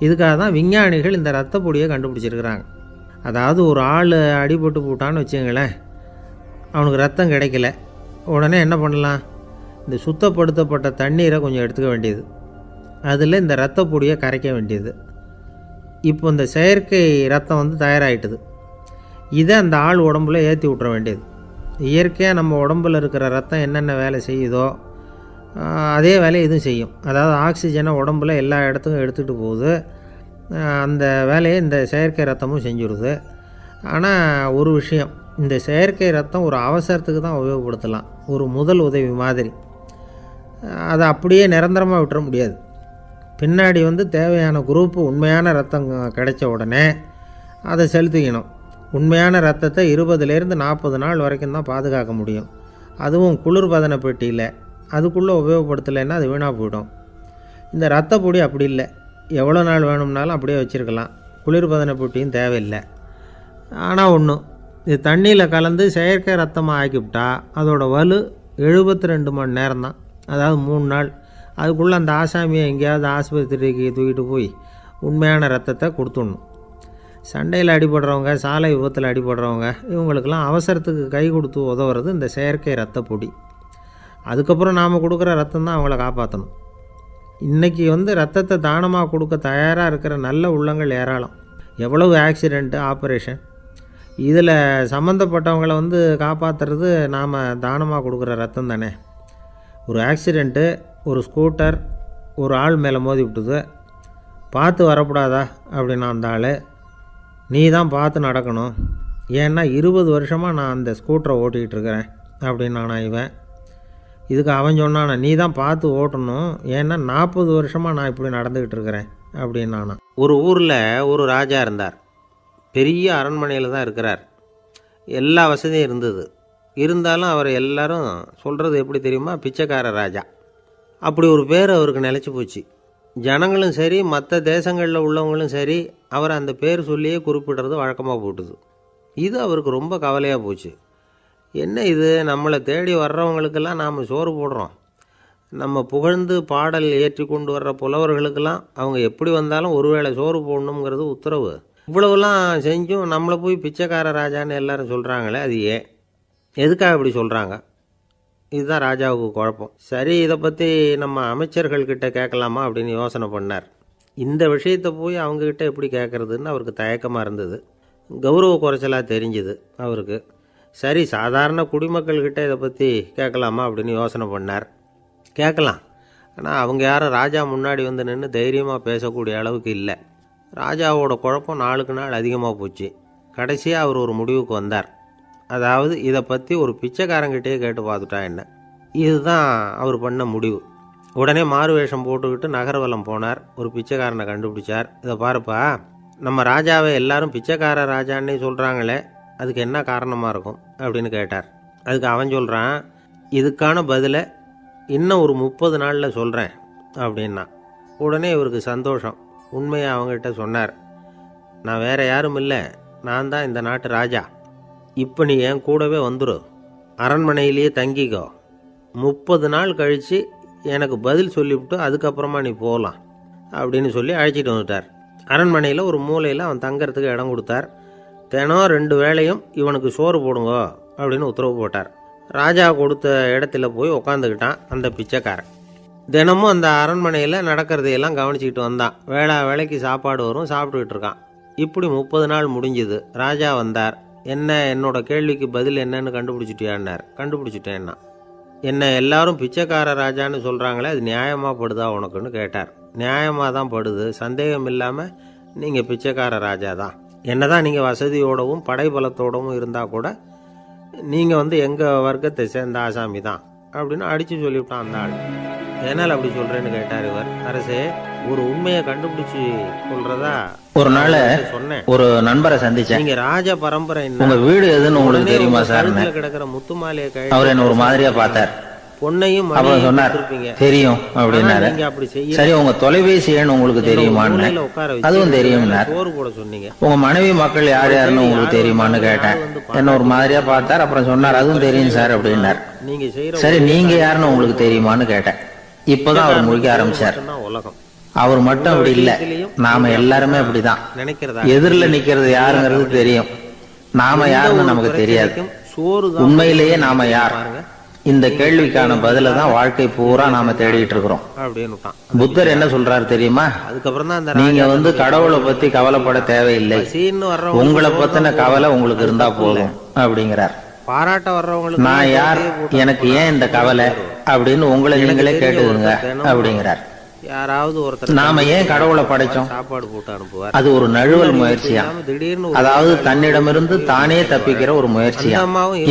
இதுக்காக தான் விஞ்ஞானிகள் இந்த ரத்த பொடியை கண்டுபிடிச்சிருக்கிறாங்க. அதாவது ஒரு ஆள் அடிபட்டு போட்டான்னு வச்சுங்களேன், அவனுக்கு ரத்தம் கிடைக்கல, உடனே என்ன பண்ணலாம்? இந்த சுத்தப்படுத்தப்பட்ட தண்ணீரை கொஞ்சம் எடுத்துக்க வேண்டியது, அதில் இந்த ரத்த பொடியை கரைக்க வேண்டியது. இப்போ இந்த செயற்கை ரத்தம் தயாராகிட்டுது. இதை அந்த ஆள் உடம்புல ஏற்றி விட்டுற வேண்டியது. இயற்கையாக நம்ம உடம்பில் இருக்கிற ரத்தம் என்னென்ன வேலை செய்யுதோ அதே வேலையை இதுவும் செய்யும். அதாவது ஆக்சிஜனை உடம்புல எல்லா இடத்துக்கும் எடுத்துகிட்டு போகுது. அந்த வேலையை இந்த செயற்கை ரத்தமும் செஞ்சுருது. ஆனால் ஒரு விஷயம், இந்த செயற்கை ரத்தம் ஒரு அவசரத்துக்கு தான் உபயோகப்படுத்தலாம், ஒரு முதல் உதவி மாதிரி. அதை அப்படியே நிரந்தரமாக விட்டுற முடியாது. பின்னாடி தேவையான குரூப்பு உண்மையான ரத்தம் கிடைச்ச உடனே அதை செலுத்திக்கணும். உண்மையான ரத்தத்தை 20லேருந்து 40 நாள் வரைக்கும் தான் பாதுகாக்க முடியும். அதுவும் குளிர்பதன பெட்டியில். அதுக்குள்ளே உபயோகப்படுத்தலைன்னா அது வீணாக போயிடும். இந்த ரத்த பொடி அப்படி இல்லை, எவ்வளோ நாள் வேணும்னாலும் அப்படியே வச்சுருக்கலாம். குளிர்பதன பெட்டியும் தேவையில்லை. ஆனால் ஒன்று, இது தண்ணியில் கலந்து செயற்கை ரத்தமாக ஆக்கிவிட்டா அதோட வலு 72 மணி நேரம் தான். அதாவது 3 நாள். அதுக்குள்ளே அந்த ஆசாமியை எங்கேயாவது ஆஸ்பத்திரிக்கு தூக்கிட்டு போய் உண்மையான ரத்தத்தை கொடுத்துடணும். சண்டையில் அடிபடுறவங்க, சாலை விபத்தில் அடிபடுறவங்க, இவங்களுக்கெல்லாம் அவசரத்துக்கு கை கொடுத்து உதவுறது இந்த செயற்கை ரத்த பொடி. அதுக்கப்புறம் நாம் கொடுக்குற ரத்தம் தான் அவங்கள காப்பாற்றணும். இன்றைக்கி ரத்தத்தை தானமாக கொடுக்க தயாராக இருக்கிற நல்ல உள்ளங்கள் ஏராளம். எவ்வளவு ஆக்சிடெண்ட்டு, ஆப்ரேஷன், இதில் சம்மந்தப்பட்டவங்களை காப்பாற்றுறது நாம் தானமாக கொடுக்குற ரத்தம் தானே. ஒரு ஆக்சிடெண்ட்டு, ஒரு ஸ்கூட்டர் ஒரு ஆள் மேலே மோதி விட்டுது, பார்த்து வரக்கூடாதா அப்படின்னா அந்த ஆள், நீ தான் பார்த்து நடக்கணும், ஏன்னா 20 வருஷமாக நான் அந்த ஸ்கூட்டரை ஓட்டிகிட்டு இருக்கிறேன் அப்படின்னானா இவன். இதுக்கு அவன் சொன்னானா, நீ தான் பார்த்து ஓட்டணும், ஏன்னா 40 வருஷமாக நான் இப்படி நடந்துக்கிட்டு இருக்கிறேன் அப்படின்னானா. ஒரு ஊரில் ஒரு ராஜா இருந்தார். பெரிய அரண்மனையில் தான் இருக்கிறார். எல்லா வசதியும் இருந்தது. இருந்தாலும் அவர் எல்லாரும் சொல்கிறது எப்படி தெரியுமா? பிச்சைக்கார ராஜா. அப்படி ஒரு பேர் அவருக்கு நிலச்சி போச்சு. ஜனங்களும் சரி, மற்ற தேசங்களில் உள்ளவங்களும் சரி, அவர் அந்த பேர் சொல்லியே குறிப்பிடுறது வழக்கமாக போட்டுது. இது அவருக்கு ரொம்ப கவலையாக போச்சு. என்ன இது, நம்மளை தேடி வர்றவங்களுக்கெல்லாம் நாம் சோறு போடுறோம், நம்ம புகழ்ந்து பாடல் ஏற்றி கொண்டு வர்ற புலவர்களுக்கெல்லாம் அவங்க எப்படி வந்தாலும் ஒருவேளை சோறு போடணுங்கிறது உத்தரவு. இவ்வளவுலாம் செஞ்சும் நம்மளை போய் பிச்சைக்கார ராஜான்னு எல்லாரும் சொல்கிறாங்களே, அது ஏன், எதுக்காக இப்படி சொல்கிறாங்க? இதுதான் ராஜாவுக்கு குழப்பம். சரி, இதை பற்றி நம்ம அமைச்சர்கள்கிட்ட கேட்கலாமா அப்படின்னு யோசனை பண்ணார். இந்த விஷயத்தை போய் அவங்கக்கிட்ட எப்படி கேட்குறதுன்னு அவருக்கு தயக்கமாக இருந்தது. கௌரவ குறைச்சலாக தெரிஞ்சுது அவருக்கு. சரி, சாதாரண குடிமக்கள்கிட்ட இதை பற்றி கேட்கலாமா அப்படின்னு யோசனை பண்ணார். கேட்கலாம், ஆனால் அவங்க யாரும் ராஜா முன்னாடி வந்து நின்று தைரியமாக பேசக்கூடிய அளவுக்கு இல்லை. ராஜாவோட குழப்பம் நாளுக்கு நாள் அதிகமாக போச்சு. கடைசியாக அவர் ஒரு முடிவுக்கு வந்தார். அதாவது இதை பற்றி ஒரு பிச்சைக்காரங்கிட்டே கேட்டு பார்த்துட்டா என்ன. இதுதான் அவர் பண்ண முடிவு. உடனே மாறு வேஷம் போட்டுக்கிட்டு நகர்வலம் போனார். ஒரு பிச்சைக்காரனை கண்டுபிடிச்சார். இதை பாருப்பா, நம்ம ராஜாவை எல்லாரும் பிச்சைக்கார ராஜான்னே சொல்கிறாங்களே, அதுக்கு என்ன காரணமாக இருக்கும் அப்படின்னு கேட்டார். அதுக்கு அவன் சொல்கிறான், இதுக்கான பதிலை இன்னும் ஒரு 30 நாளில் சொல்கிறேன் அப்படின்னா. உடனே இவருக்கு சந்தோஷம். உண்மையை அவங்ககிட்ட சொன்னார். நான் வேறு யாரும் இல்லை, நான் தான் இந்த நாட்டு ராஜா. இப்போ நீ என் கூடவே வந்துடு, அரண்மனையிலேயே தங்கிக்கோ. 30 நாள் கழித்து எனக்கு பதில் சொல்லிவிட்டு அதுக்கப்புறமா நீ போகலாம் அப்படின்னு சொல்லி அழைச்சிட்டு வந்துட்டார். அரண்மனையில் ஒரு மூலையில் அவன் தங்கறதுக்கு இடம் கொடுத்தார். தினம் 2 வேளையும் இவனுக்கு சோறு போடுங்க அப்படின்னு உத்தரவு போட்டார். ராஜா கொடுத்த இடத்துல போய் உக்காந்துக்கிட்டான் அந்த பிச்சைக்காரன். தினமும் அந்த அரண்மனையில் நடக்கிறதையெல்லாம் கவனிச்சிக்கிட்டு வந்தான். வேளைக்கு சாப்பாடு வரும், சாப்பிட்டுக்கிட்டு இருக்கான். இப்படி 30 நாள் முடிஞ்சுது. ராஜா வந்தார். என்ன, என்னோட கேள்விக்கு பதில் என்னன்னு கண்டுபிடிச்சிட்டியான்னார். கண்டுபிடிச்சிட்டேன்னா. என்ன எல்லாரும் பிச்சைக்கார ராஜான்னு சொல்கிறாங்களே, அது நியாயமாக படுதா உனக்குன்னு கேட்டார். நியாயமாக தான் படுது, சந்தேகம் இல்லாமல் நீங்கள் பிச்சைக்கார ராஜா தான். என்ன தான் நீங்கள் வசதியோடவும் படைபலத்தோடவும் இருந்தால் கூட நீங்கள் எங்கள் வர்க்கத்தை சேர்ந்த ஆசாமி தான் அப்படின்னு அடித்து சொல்லிவிட்டான் அந்த ஆள். என்னால் அப்படி சொல்கிறேன்னு கேட்டார் இவர். அரசே, ஒரு உண்மையை கண்டுபிடிச்சி சொல்கிறதா ஒரு நாள் சொன்னேன். ஒரு நண்பரை சந்திச்சேன். நீங்க ராஜ பரம்பரை, உங்க வீடு எதுன்னு உங்களுக்கு தெரியுமா சார்? கிடக்கிற முத்துமாலையை கை அவர் என்ன ஒரு மாதிரியா பார்த்தார். பொன்னையும் அவர் சொன்னார், தெரியும் அப்படின்னாரு. சரி, உங்க தொலைபேசி எண் உங்களுக்கு தெரியுமான்னு. அதுவும் தெரியும். சோறு போட சொன்னீங்க. உங்க மனைவி மக்கள் யார் யாருன்னு உங்களுக்கு தெரியுமான்னு கேட்டேன். என்ன ஒரு மாதிரியா பார்த்தார். அப்புறம் சொன்னார், அதுவும் தெரியும் சார் அப்படின்னார். சரி, நீங்க யாருன்னு உங்களுக்கு தெரியுமான்னு கேட்டேன். இப்பதான் அவர் முடிக்க ஆரம்பிச்சார். உலகம் அவர் மட்டும் அப்படி இல்ல, நாம எல்லாருமே அப்படிதான். எதிரில் நிக்கிறது யாருங்கிறது தெரியும், நாம யாருன்னு நமக்கு தெரியாது. உண்மையிலேயே நாம யார்? இந்த கேள்விக்கான பதில தான் வாழ்க்கை பூரா நாம தேடிட்டு இருக்கிறோம். புத்தர் என்ன சொல்றாரு தெரியுமா? நீங்க கடவுளை பத்தி கவலைப்பட தேவையில்லை, உங்களை பத்தின கவலை உங்களுக்கு இருந்தா போதும் அப்படிங்கிறார். பாராட்ட வர்றவங்களுக்கு நான் யார், எனக்கு ஏன் இந்த கவலை அப்படின்னு உங்களை நீங்களே கேட்டுக்குங்க அப்படிங்கிறார். யாராவது ஒருத்தர் நாம ஏன் கடவுளை படைச்சோம்? சாப்பாடு போட்டு அனுப்புவார். அது ஒரு நழுவல் முயற்சியா, அதாவது தன்னிடமிருந்து தானே தப்பிக்கிற ஒரு முயற்சியா.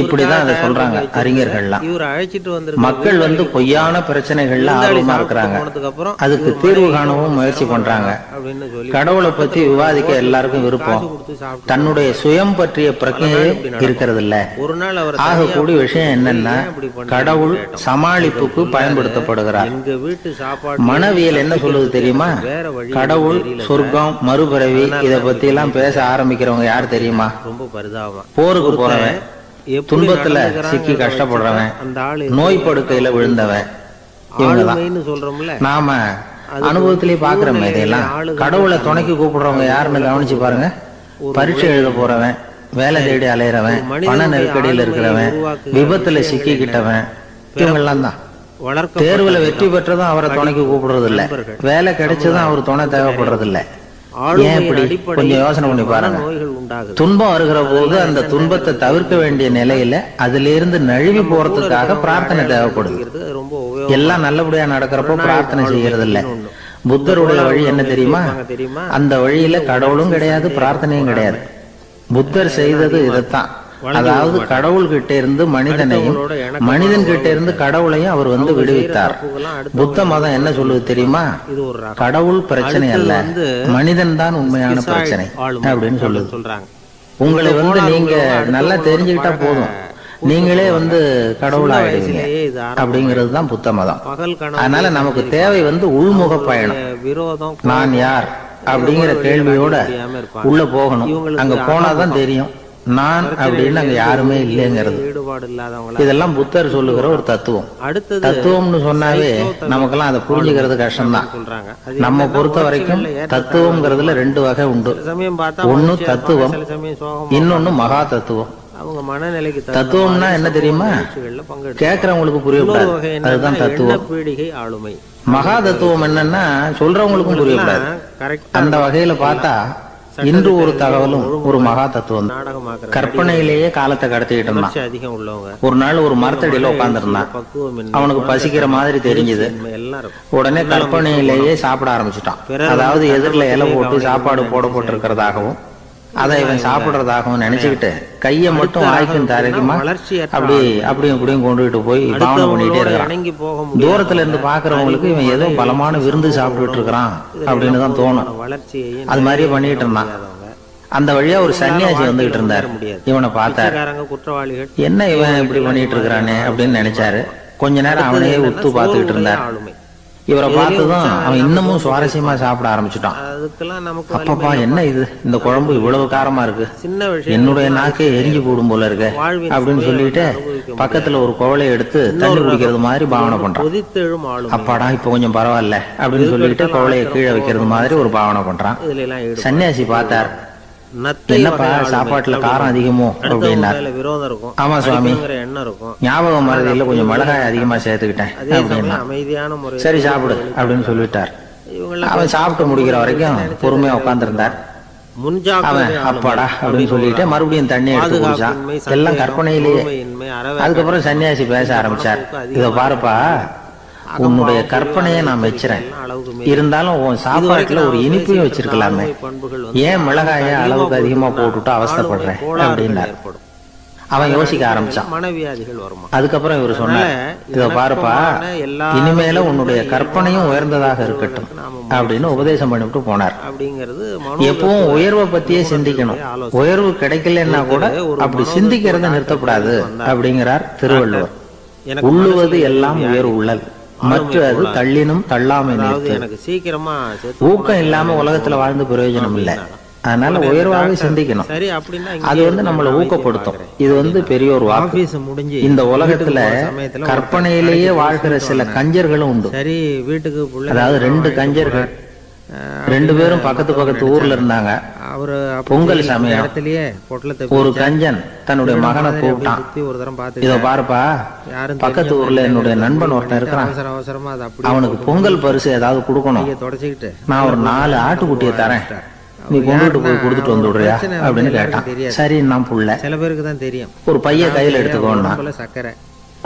இப்படிதான் அதை சொல்றாங்க அறிஞர்கள்லாம். இவர் அழைச்சிட்டு வந்து மக்கள் பொய்யான பிரச்சனைகள்ல ஆர்வமா இருக்கிறாங்க, அதுக்கு தீர்வு காணவும் முயற்சி பண்றாங்க. கடவுளை பத்தி விவாதிக்க எல்லாருக்கும் விருப்பம், தன்னுடைய சுயம் பற்றிய பிரச்சனையே இருக்கிறது இல்ல. ஒரு நாள் அவர் ஆகக்கூடிய விஷயம் என்னன்னா, கடவுள் சமாளிப்புக்கு பயன்படுத்தப்படுகிறார். எங்க வீட்டு சாப்பாடு மனவியல் என்ன சொல்லுது தெரியுமா? கடவுள், சொர்க்கம், மறுபிறவி இத பத்தி எல்லாம் பேச ஆரம்பிக்கிறவங்க யார் தெரியுமா? ரொம்ப பரிதாபமா, போருக்கு போறவன், துன்பத்துல சிக்கி கஷ்டப்படுறவன், நோய் படுக்கையில விழுந்தவன், இவங்கதான். நாம அனுபவத்திலேயே பாக்குறோம் இதையெல்லாம். கடவுளை துணைக்கு கூப்பிடுறவங்க யாருன்னு கவனிச்சு பாருங்க. பரீட்சை எழுத போறவன், வேலை தேடி அலையிறவன், பண நெருக்கடியில் இருக்கிறவன், விபத்துல சிக்கிக்கிட்டவன், இவங்கெல்லாம் தான். தேர்வுல வெற்றி பெற்றதும் அவரை துணைக்கு கூப்பிடுறது இல்ல, வேலை கிடைச்சதும் அவர் துணை தேவைப்படுறது இல்ல. ஏன் இப்படி? கொஞ்சம் யோசனை பண்ணி பாருங்க. துன்பம் வருகிற போது அந்த துன்பத்தை தவிர்க்க வேண்டிய நிலையில அதுல இருந்து நழுவி போறதுக்காக பிரார்த்தனை தேவைப்படுது. எல்லாம் நல்லபடியா நடக்கிறப்போ பிரார்த்தனை செய்யறது இல்ல. புத்தருடைய வழி என்ன தெரியுமா? அந்த வழியில கடவுளும் கிடையாது, பிரார்த்தனையும் கிடையாது. புத்தர் செய்தது இதைத்தான். அதாவது கடவுள் கிட்ட இருந்து மனிதனையும், மனிதன் கிட்ட இருந்து கடவுளையும் அவர் விடுவித்தார். புத்த மதம் என்ன சொல்லுது தெரியுமா? கடவுள் பிரச்சனை அல்ல, மனிதன் தான் உண்மையான பிரச்சனை அப்படின்னு சொல்லுது. உங்களை நீங்க நல்லா தெரிஞ்சுக்கிட்டா போதும், நீங்களே கடவுள் ஆயிடுவீங்க அப்படிங்கிறது தான் புத்த மதம். அதனால நமக்கு தேவை உள்முக பயணம். நான் யார் அப்படிங்கிற கேள்வியோட உள்ள போகணும். அங்க போனாதான் தெரியும் நான் அப்படின்னு அங்க யாருமே இல்லைங்கிறது. இதெல்லாம் புத்தர் சொல்லுகிற ஒரு தத்துவம். தத்துவம்னு சொன்னாவே நமக்கெல்லாம் அதை புரிஞ்சுக்கிறது கஷ்டம்தான். நம்ம பொறுத்த வரைக்கும் தத்துவம்ங்கிறதுல 2 வகை உண்டு. ஒன்னு தத்துவம், இன்னொன்னு மகா தத்துவம். தத்துவம்னா என்ன தெரியுமா? கேட்கறவங்களுக்கு புரியக்கூடாது, அதுதான் தத்துவம். மகா தத்துவம் என்னன்னா சொல்றவங்களுக்கும் புரியக்கூடாது. அந்த வகையில பார்த்தா இன்று ஒரு தகவலும் ஒரு மகா தத்துவம். கற்பனையிலேயே காலத்தை கடத்திக்கிட்டு இருந்தான். அதிகம் உள்ளவங்க ஒரு நாள் ஒரு மரத்தடியில உட்கார்ந்துருந்தான். அவனுக்கு பசிக்கிற மாதிரி தெரிஞ்சது. உடனே கற்பனையிலேயே சாப்பிட ஆரம்பிச்சுட்டான். அதாவது எதிரில இலை போட்டு சாப்பாடு போடப்பட்டிருக்கிறதாகவும் அதை இவன் சாப்பிடுறதாகவும் நினைச்சுக்கிட்டு கைய மட்டும் வாய்க்கும் தரைக்குமா அப்படியும் இப்படியும் கொண்டுகிட்டு போய் பாவனை பண்ணிட்டே இருக்கிறான். தூரத்துல இருந்து பாக்குறவங்களுக்கு இவன் ஏதோ பலமான விருந்து சாப்பிட்டுட்டு இருக்கிறான் அப்படின்னு தான் தோணும். அது மாதிரியே பண்ணிட்டு இருந்தான். அந்த வழியா ஒரு சன்னியாசி வந்துகிட்டு இருந்தார். இவனை பார்த்தார். என்ன இவன் இப்படி பண்ணிட்டு இருக்கிறானே அப்படின்னு நினைச்சாரு. கொஞ்ச நேரம் அவனையே உத்து பார்த்துக்கிட்டு இருந்தார். இவரை பார்த்ததும் அவன் இன்னமும் சுவாரஸ்யமா சாப்பிட ஆரம்பிச்சுட்டான். அப்பப்பா என்ன இது, இந்த குழம்பு இவ்வளவு காரமா இருக்கு, என்னுடைய நாக்கே எரிஞ்சு போடும் போல இருக்கு அப்படின்னு சொல்லிட்டு பக்கத்துல ஒரு குவளையை எடுத்து தண்ணி குடிக்கிறது மாதிரி பாவனை பண்றான். அப்பாடா இப்ப கொஞ்சம் பரவாயில்ல அப்படின்னு சொல்லிட்டு குவளையை கீழே வைக்கிறது மாதிரி ஒரு பாவனை பண்றான். சன்னியாசி பார்த்தார். என்னப்பா சாப்பாட்டுல காரம் அதிகமோ அப்படின்னார். ஆமா சுவாமி, ஞாபகம் மறதியில கொஞ்சம் மிளகாய் அதிகமா சேர்த்துக்கிட்டேன் அப்படின்னா. சரி சாப்பிடு அப்படின்னு சொல்லிட்டார். அவன் சாப்பிட்டு முடிக்கிற வரைக்கும் பொறுமையா உட்கார்ந்துருந்தார். அவன் அப்பாடா அப்படின்னு சொல்லிட்டு மறுபடியும் தண்ணி எடுத்து குடிச்சான். எல்லாம் கற்பனையிலேயே. அதுக்கப்புறம் சன்னியாசி பேச ஆரம்பிச்சார். இத பாருப்பா, உன்னுடைய கற்பனையை நான் வச்சுறேன், இருந்தாலும் உன் சாப்பாட்டுல ஒரு இனிப்பையும் வச்சிருக்கலாமே, ஏன் மிளகாய அளவுக்கு அதிகமா போட்டுட்டு அவஸ்தைப்படுறேன் அப்படின்னார். அவன் யோசிக்க ஆரம்பிச்சான். அதுக்கப்புறம் இவர் சொன்னார், இத பாருப்பா, இனிமேல உன்னுடைய கற்பனையும் உயர்ந்ததாக இருக்கட்டும் அப்படின்னு உபதேசம் பண்ணிவிட்டு போனார். எப்பவும் உயர்வை பத்தியே சிந்திக்கணும். உயர்வு கிடைக்கலன்னா கூட அப்படி சிந்திக்கிறத நிறுத்தக்கூடாது அப்படிங்கிறார் திருவள்ளுவர். உள்ளுவது எல்லாம் உயர் உள்ளல், மற்ற அது தள்ளினும் தள்ளாமை நிறுத்து. ஊக்கம் இல்லாம உலகத்துல வாழ்ந்து பிரயோஜனம் இல்லை. அதனால உயர்வாக சிந்திக்கணும். அது நம்மளை ஊக்கப்படுத்தும். இது பெரியோர் வாக்கு. இந்த உலகத்துல கற்பனையிலேயே வாழ்கிற சில கஞ்சர்களும் உண்டு. அதாவது ரெண்டு கஞ்சர்கள், ரெண்டு பேரும் பக்கத்து ஊர்ல இருந்தாங்க. பொங்கல் சமயம் ஒரு கஞ்சன் தன்னுடைய மகனை கூப்பிட்டான். இத பாருப்பா, பக்கத்து ஊர்ல என்னுடைய நண்பன் ஒருத்தன் இருக்கிறான், அவனுக்கு பொங்கல் பரிசு ஏதாவது கொடுக்கணும், நான் ஒரு 4 ஆட்டுக்குட்டியை தரேன், நீ கொண்டுட்டு போய் கொடுத்துட்டு வந்து விடுறியா அப்படின்னு கேட்டான். சரி நான் புள்ள, ஒரு பைய கையில எடுத்துக்கோன்னா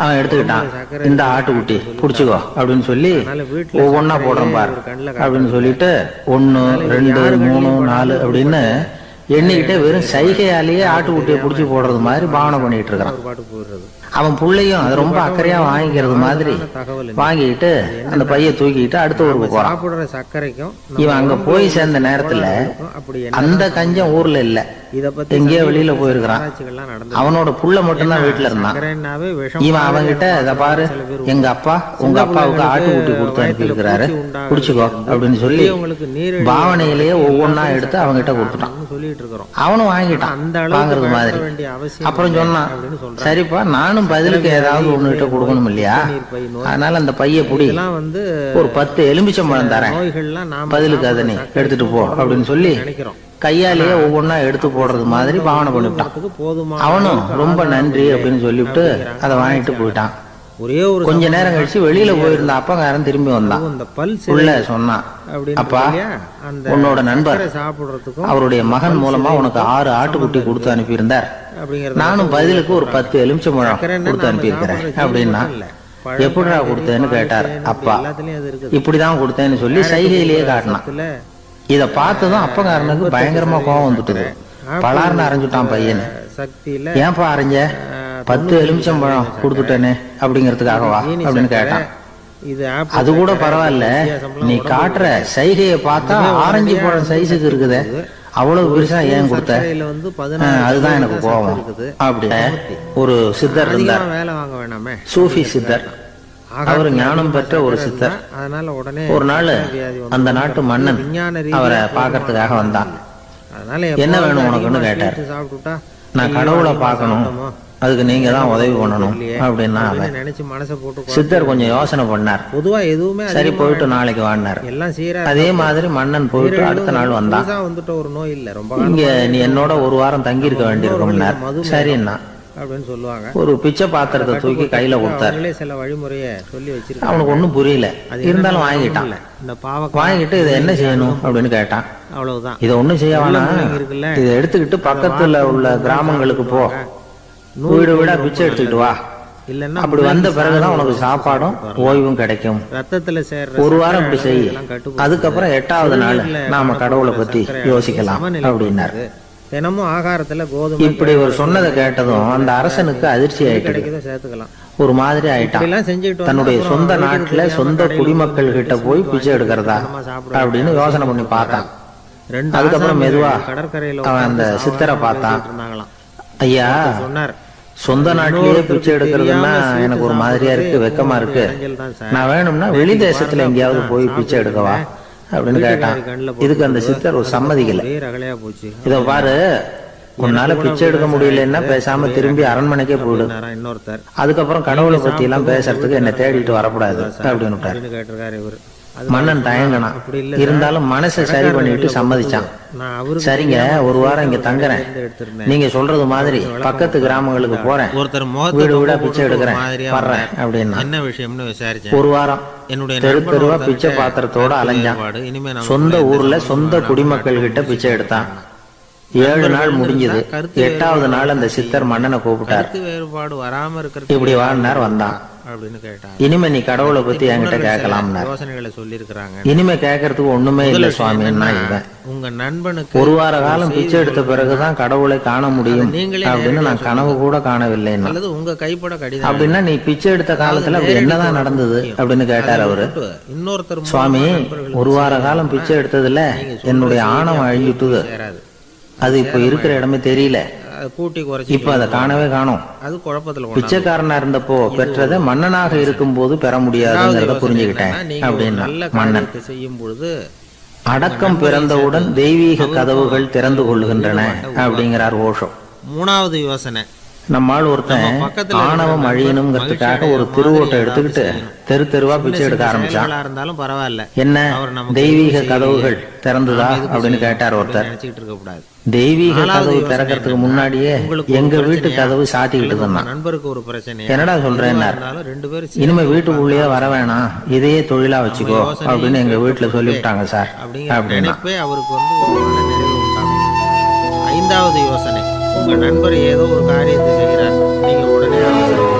அவன் எடுத்துக்கிட்டான். இந்த ஆட்டுக்குட்டி புடிச்சுக்கோ அப்படின்னு சொல்லி ஒவ்வொன்னா போடுறேன் பாரு அப்படின்னு சொல்லிட்டு 1 2 3 4 அப்படின்னு எண்ணிக்கிட்டே வெறும் சைகையாலேயே ஆட்டுக்குட்டியை புடிச்சு போடுறது மாதிரி பாவனை பண்ணிட்டு இருக்கிறான். அவன் புள்ளையும் அது ரொம்ப அக்கறையா வாங்கிக்கிறது மாதிரி வாங்கிட்டு அந்த பைய தூக்கிட்டு அடுத்த ஊருக்கு போறான். இவன் அங்க போய் சேர்ந்த நேரத்துல அந்த கஞ்சம் ஊர்ல இல்ல, எங்கேயோ வெளியில போயிருக்கிறான். அவனோட புள்ள மட்டும்தான் வீட்டுல இருந்தான். இவன் அவன்கிட்ட, இத பாரு, எங்க அப்பா உங்க அப்பாவுக்கு ஆட்டுக்குட்டி கொடுத்து அனுப்பி இருக்கிறாரு, குடிச்சுக்கோ அப்படின்னு சொல்லி பாவனையிலேயே ஒவ்வொன்னா எடுத்து அவன்கிட்ட கொடுத்துட்டான். அவனும் வாங்கிட்டான் வாங்குறது மாதிரி. அப்புறம் சொன்னான், சரிப்பா நானும் பதிலுக்கு ஏதாவது ஒண்ணுகிட்ட கொடுக்கணும் இல்லையா, அதனால அந்த பைய புடி, ஒரு 10 எலுமிச்சம்பழம் தரேன், பதிலுக்கு அதை நீ எடுத்துட்டு போ அப்படின்னு சொல்லி கையாலேயே ஒவ்வொன்னா எடுத்து போடுறது மாதிரி பாவனை பண்ணிவிட்டான். அவனும் ரொம்ப நன்றி அப்படின்னு சொல்லிவிட்டு அதை வாங்கிட்டு போயிட்டான். கொஞ்ச நேரம் கழிச்சு வெளியில போயிருந்த அப்பங்காரன் திரும்பி வந்தான். உள்ள சொன்னான், அப்பா உன்னோட நண்பர் அவருடைய மகன் மூலமா உனக்கு 6 ஆட்டுக்குட்டி கொடுத்து அனுப்பியிருந்தார், நானும் பதிலுக்கு ஒரு 10 எலுமிச்சம்பழம் கொடுத்து அனுப்பியிருக்கிறேன் அப்படின்னா. எப்படிடா கொடுத்தேன்னு கேட்டார் அப்பா. இப்படிதான் கொடுத்தேன்னு சொல்லி சைகையிலேயே காட்டினான். இத பார்த்ததும் அப்பங்காரனுக்கு பயங்கரமா கோபம் வந்துட்டு பலார்னு அரைஞ்சுட்டான் பையனு. ஏன்பா அரைஞ்ச, 10 எலுமிச்சம்பழம் கொடுத்துட்டேனே அப்படிங்கறதுக்காகவா அப்படின்னு கேட்டான். அது கூட பரவாயில்ல, நீ காட்டுற சைகையை பார்த்தா ஆரஞ்சு பழம் சைஸுக்கு இருக்குதே, அவ்வளவு பெருசா ஏன் கொடுத்த, அதுதான் எனக்கு கோபம் அப்படி. ஒரு சித்தர் இருந்தார், சூஃபி சித்தர். அவர் ஞானம் பெற்ற ஒரு சித்தர். ஒரு நாள் அந்த நாட்டு மன்னன் அவரை பாக்கிறதுக்காக வந்தான். என்ன வேணும் உனக்குன்னு கேட்டார். நான் கடவுளை பார்க்கணும், அதுக்கு நீங்க தான் உதவி பண்ணணும் அப்படின்னா அவன். சித்தர் கொஞ்சம் யோசனை பண்ணார். சரி போயிட்டு நாளைக்கு வாடினார். அதே மாதிரி மன்னன் போயிட்டு அடுத்த நாள் வந்தான். இங்க நீ என்னோட 1 வாரம் தங்கி இருக்க வேண்டியிருக்கும்னார். சரின்னா அப்படின்னு சொல்லுவாங்க. ஒரு பிச்சை பாத்திரத்தை தூக்கி கையில கொடுத்தாரு. சில வழிமுறையை சொல்லி வச்சிருக்காங்க. அவனுக்கு ஒன்றும் புரியல, இருந்தாலும் வாங்கிட்டான். இந்த பாவம் வாங்கிட்டு இதை என்ன செய்யணும் அப்படின்னு கேட்டான். அவ்வளவுதான், இதை ஒன்றும் செய்ய வேணாம், இதை எடுத்துக்கிட்டு பக்கத்துல உள்ள கிராமங்களுக்கு போ, வீடு வீடா பிச்சை எடுத்துக்கிட்டு வா, இல்லைன்னா அப்படி வந்த பிறகுதான் உனக்கு சாப்பாடும் ஓய்வும் கிடைக்கும். ரத்தத்துல சேர்ற ஒரு வாரம் இப்படி செய், அதுக்கப்புறம் 8வது நாள் நாம கடவுளை பத்தி யோசிக்கலாம் அப்படின்னாரு. தினமும் ஆகாரத்துல கோதுமை. இப்படி ஒரு சொன்னதை கேட்டதும் அந்த அரசனுக்கு அதிர்ச்சி ஆயிட்டு சேர்த்துக்கலாம், ஒரு மாதிரி ஆயிட்டான். தன்னுடைய சொந்த நாட்டுல சொந்த குடிமக்கள் கிட்ட போய் பிச்சை எடுக்கிறதா அப்படின்னு யோசனை பண்ணி பார்த்தான். அதுக்கப்புறம் மெதுவா அவன் அந்த சித்தரை பார்த்தான். ஐயா, சொன்னார், சொந்த நாட்டிலேயே பிச்சை எடுக்கிறதுன்னா எனக்கு ஒரு மாதிரியா இருக்கு, வெக்கமா இருக்கு. நான் வேணும்னா வெளி தேசத்துல எங்கேயாவது போய் பிச்சை எடுக்கவா அப்படின்னு கேட்டான். இதுக்கு அந்த சித்தர் ஒரு சம்மதிக்கல. இத பாரு, உன்னால பிச்சை எடுக்க முடியலன்னா பேசாம திரும்பி அரண்மனைக்கே போயிடு, அதுக்கப்புறம் கடவுளை பத்தி எல்லாம் பேசுறதுக்கு என்ன தேடிட்டு வரக்கூடாது அப்படின்னு. மன்னன் தயங்கினான், இருந்தாலும் மனசை சரி பண்ணிட்டு சம்மதிச்சான். சரிங்க, ஒரு வாரம் இங்க தங்குறேன், நீங்க சொல்றது மாதிரி பக்கத்து கிராமங்களுக்கு போறேன், வீடு வீடா பிச்சை எடுக்கிறேன் வர்றேன் அப்படின்னா. என்ன விஷயம்னு விசாரிச்சேன். ஒரு வாரம் தெரு தெருவா பிச்சை பாத்திரத்தோட அலைஞ்சான். சொந்த ஊர்ல சொந்த குடிமக்கள் கிட்ட பிச்சை எடுத்தான். 7 நாள் முடிஞ்சது. 8வது நாள் அந்த சித்தர் மன்னனை கூப்பிட்டார். வேறுபாடு வராம இருக்கிறது இப்படி வாழ்னார். வந்தான் அப்படின்னு கேட்டார். இனிமே நீ கடவுளை பத்தி என்கிட்ட கேட்கலாம்னா யோசனைகளை சொல்லி இருக்காங்க. இனிமே கேட்கறதுக்கு ஒண்ணுமே இல்லை சுவாமின்னா இவன். உங்க நண்பனுக்கு ஒரு வார காலம் பிச்சை எடுத்த பிறகுதான் கடவுளை காண முடியும் அப்படின்னு நான் கனவு கூட காணவில்லைன்னா, உங்க கைப்பட கடிதம் அப்படின்னா நீ பிச்சை எடுத்த காலத்துல அப்படி என்னதான் நடந்தது அப்படின்னு கேட்டார் அவரு. இன்னொருத்தர், சுவாமி, ஒரு வார காலம் பிச்சை எடுத்ததுல என்னுடைய ஆணவம் அழிஞ்சுட்டுது, அது இப்ப இருக்கிற இடமே தெரியல, கூட்டி குறைச்சி இப்ப அதை காணவே காணோம். அது குழப்பத்துல பிச்சைக்காரனா இருந்தப்போ பெற்றதை மன்னனாக இருக்கும் போது பெற முடியாதுங்கிறத புரிஞ்சுக்கிட்டேன் அப்படின்னா மன்னன். செய்யும் பொழுது அடக்கம் பிறந்தவுடன் தெய்வீக கதவுகள் திறந்து கொள்ளுகின்றன அப்படிங்கிறார் ஓஷோ. 3வது யோசனை, நம்மால் ஒருத்தன் ஆணவம் அழியணுங்கிறதுக்காக ஒரு திருவோட்டை எடுத்துக்கிட்டு தெரு தெருவா பிச்சை எடுக்க ஆரம்பிச்சான். இருந்தாலும் பரவாயில்ல, என்ன தெய்வீக கதவுகள் திறந்துதா அப்படின்னு கேட்டார் ஒருத்தர். தெய்வீக கதவு திறக்கிறதுக்கு முன்னாடியே எங்க வீட்டு கதவு சாத்திக்கிட்டு இருந்தான். நண்பருக்கு ஒரு பிரச்சனை, என்னடா சொல்றேன், இனிமே வீட்டுக்குள்ளேயே வர வேணாம், இதையே தொழிலா வச்சுக்கோ அப்படின்னு எங்க வீட்டுல சொல்லிவிட்டாங்க சார் அப்படின்னா அவருக்கு வந்து ஒரு மன நிறைவு உண்டாகும். 5வது யோசனை, உங்க நண்பர் ஏதோ ஒரு காரியத்தை செய்கிறார், நீங்க உடனே அவசரம்